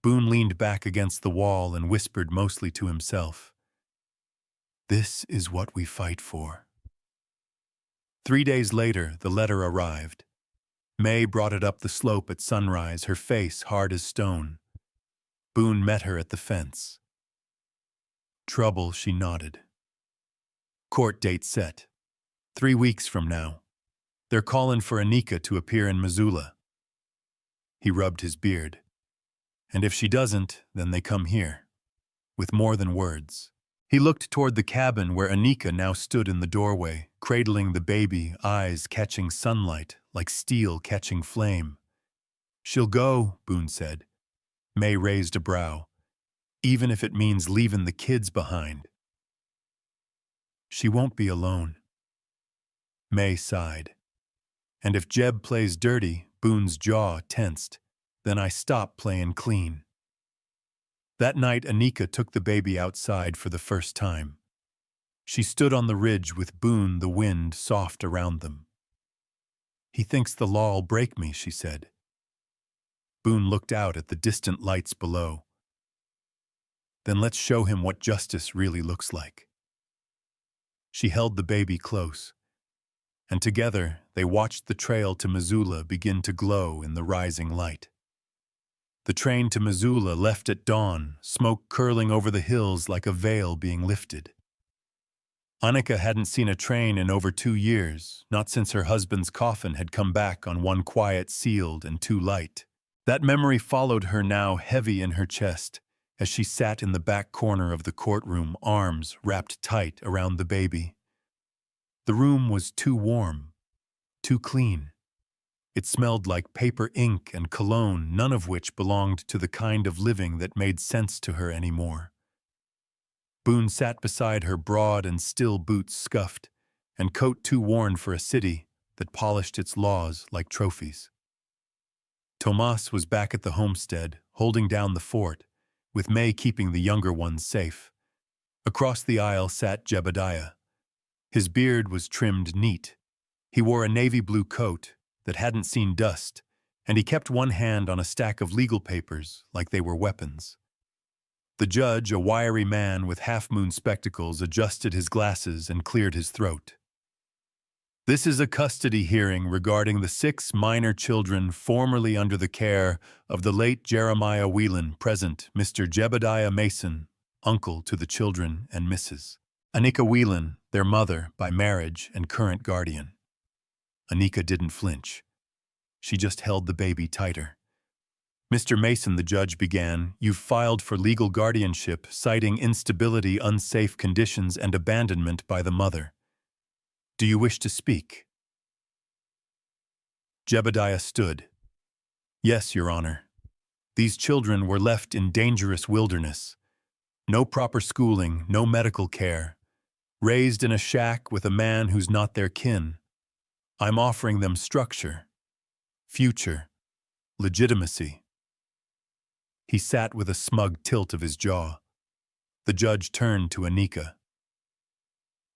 Boone leaned back against the wall and whispered mostly to himself. This is what we fight for. 3 days later, the letter arrived. May brought it up the slope at sunrise, her face hard as stone. Boone met her at the fence. Trouble, she nodded. Court date set. 3 weeks from now. They're calling for Anika to appear in Missoula. He rubbed his beard. And if she doesn't, then they come here. With more than words. He looked toward the cabin where Anika now stood in the doorway, cradling the baby, eyes catching sunlight like steel catching flame. She'll go, Boone said. May raised a brow. Even if it means leaving the kids behind. She won't be alone. May sighed. And if Jeb plays dirty, Boone's jaw tensed, then I stop playing clean. That night, Anika took the baby outside for the first time. She stood on the ridge with Boone, the wind soft around them. He thinks the law'll break me, she said. Boone looked out at the distant lights below. Then let's show him what justice really looks like. She held the baby close, and together they watched the trail to Missoula begin to glow in the rising light. The train to Missoula left at dawn, smoke curling over the hills like a veil being lifted. Anika hadn't seen a train in over 2 years, not since her husband's coffin had come back on one quiet, sealed, and too light. That memory followed her now, heavy in her chest, as she sat in the back corner of the courtroom, arms wrapped tight around the baby. The room was too warm, too clean. It smelled like paper, ink, and cologne, none of which belonged to the kind of living that made sense to her anymore. Boone sat beside her, broad and still boots scuffed, and coat too worn for a city that polished its laws like trophies. Tomas was back at the homestead, holding down the fort, with May keeping the younger ones safe. Across the aisle sat Jebediah. His beard was trimmed neat. He wore a navy blue coat that hadn't seen dust, and he kept one hand on a stack of legal papers like they were weapons. The judge, a wiry man with half-moon spectacles, adjusted his glasses and cleared his throat. This is a custody hearing regarding the 6 minor children formerly under the care of the late Jeremiah Whelan, present Mr. Jebediah Mason, uncle to the children and Mrs. Anika Whelan, their mother by marriage and current guardian. Anika didn't flinch. She just held the baby tighter. Mr. Mason, the judge began, you've filed for legal guardianship, citing instability, unsafe conditions, and abandonment by the mother. Do you wish to speak? Jebediah stood. Yes, Your Honor. These children were left in dangerous wilderness. No proper schooling, no medical care. Raised in a shack with a man who's not their kin. I'm offering them structure, future, legitimacy. He sat with a smug tilt of his jaw. The judge turned to Anika.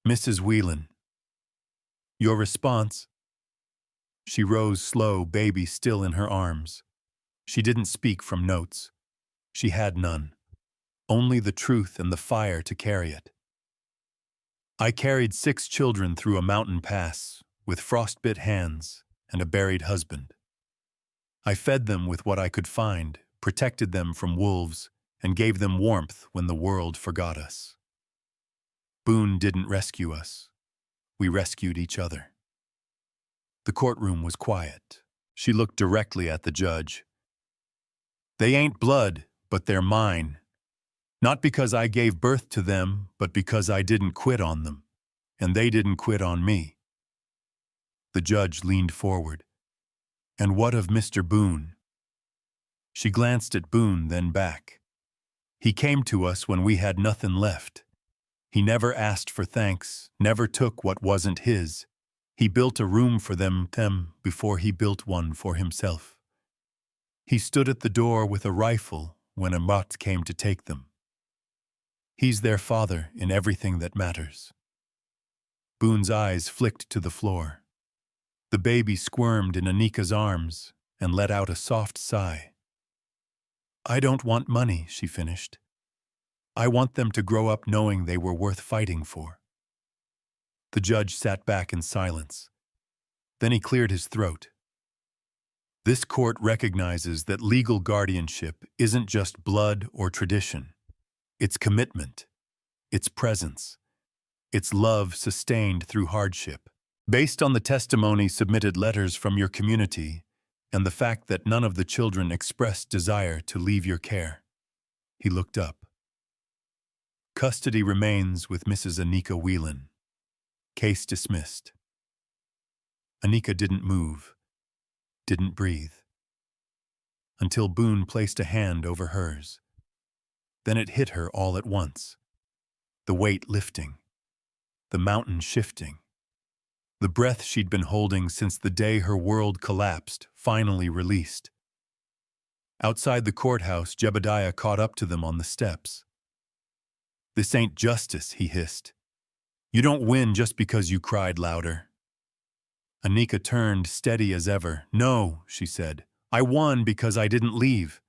Mrs. Whelan. Your response? She rose slow, baby still in her arms. She didn't speak from notes. She had none. Only the truth and the fire to carry it. I carried 6 children through a mountain pass, with frostbit hands and a buried husband. I fed them with what I could find, protected them from wolves, and gave them warmth when the world forgot us. Boone didn't rescue us. We rescued each other. The courtroom was quiet. She looked directly at the judge. They ain't blood, but they're mine. Not because I gave birth to them, but because I didn't quit on them, and they didn't quit on me. The judge leaned forward. And what of Mr. Boone? She glanced at Boone, then back. He came to us when we had nothing left. He never asked for thanks, never took what wasn't his. He built a room for them before he built one for himself. He stood at the door with a rifle when a mutt came to take them. He's their father in everything that matters. Boone's eyes flicked to the floor. The baby squirmed in Anika's arms and let out a soft sigh. I don't want money, she finished. I want them to grow up knowing they were worth fighting for. The judge sat back in silence. Then he cleared his throat. This court recognizes that legal guardianship isn't just blood or tradition. It's commitment. It's presence. It's love sustained through hardship. Based on the testimony submitted letters from your community and the fact that none of the children expressed desire to leave your care. He looked up. Custody remains with Mrs. Anika Whelan. Case dismissed. Anika didn't move, didn't breathe, until Boone placed a hand over hers. Then it hit her all at once. The weight lifting, the mountain shifting. The breath she'd been holding since the day her world collapsed, finally released. Outside the courthouse, Jebediah caught up to them on the steps. This ain't justice, he hissed. You don't win just because you cried louder. Anika turned, steady as ever. No, she said. I won because I didn't leave.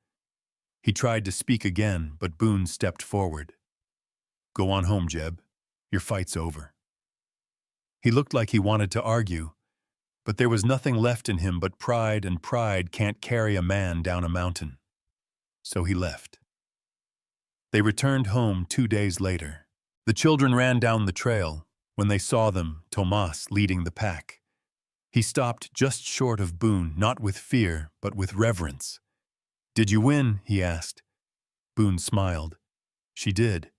He tried to speak again, but Boone stepped forward. Go on home, Jeb. Your fight's over. He looked like he wanted to argue, but there was nothing left in him but pride, and pride can't carry a man down a mountain. So he left. They returned home 2 days later. The children ran down the trail. When they saw them, Tomas leading the pack. He stopped just short of Boone, not with fear, but with reverence. Did you win? He asked. Boone smiled. She did.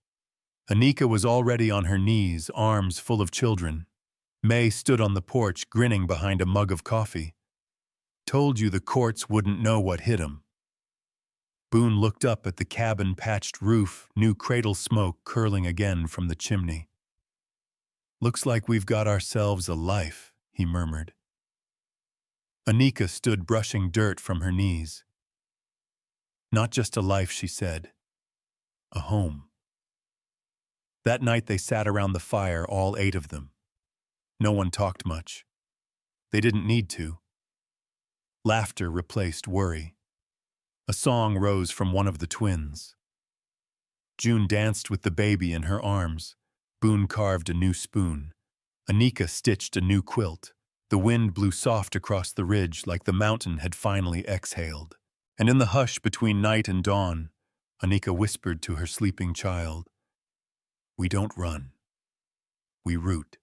Anika was already on her knees, arms full of children. May stood on the porch, grinning behind a mug of coffee. Told you the courts wouldn't know what hit 'em. Boone looked up at the cabin-patched roof, new cradle smoke curling again from the chimney. Looks like we've got ourselves a life, he murmured. Anika stood brushing dirt from her knees. Not just a life, she said. A home. That night they sat around the fire, all 8 of them. No one talked much. They didn't need to. Laughter replaced worry. A song rose from one of the twins. June danced with the baby in her arms. Boone carved a new spoon. Anika stitched a new quilt. The wind blew soft across the ridge like the mountain had finally exhaled. And in the hush between night and dawn, Anika whispered to her sleeping child, "We don't run. We root."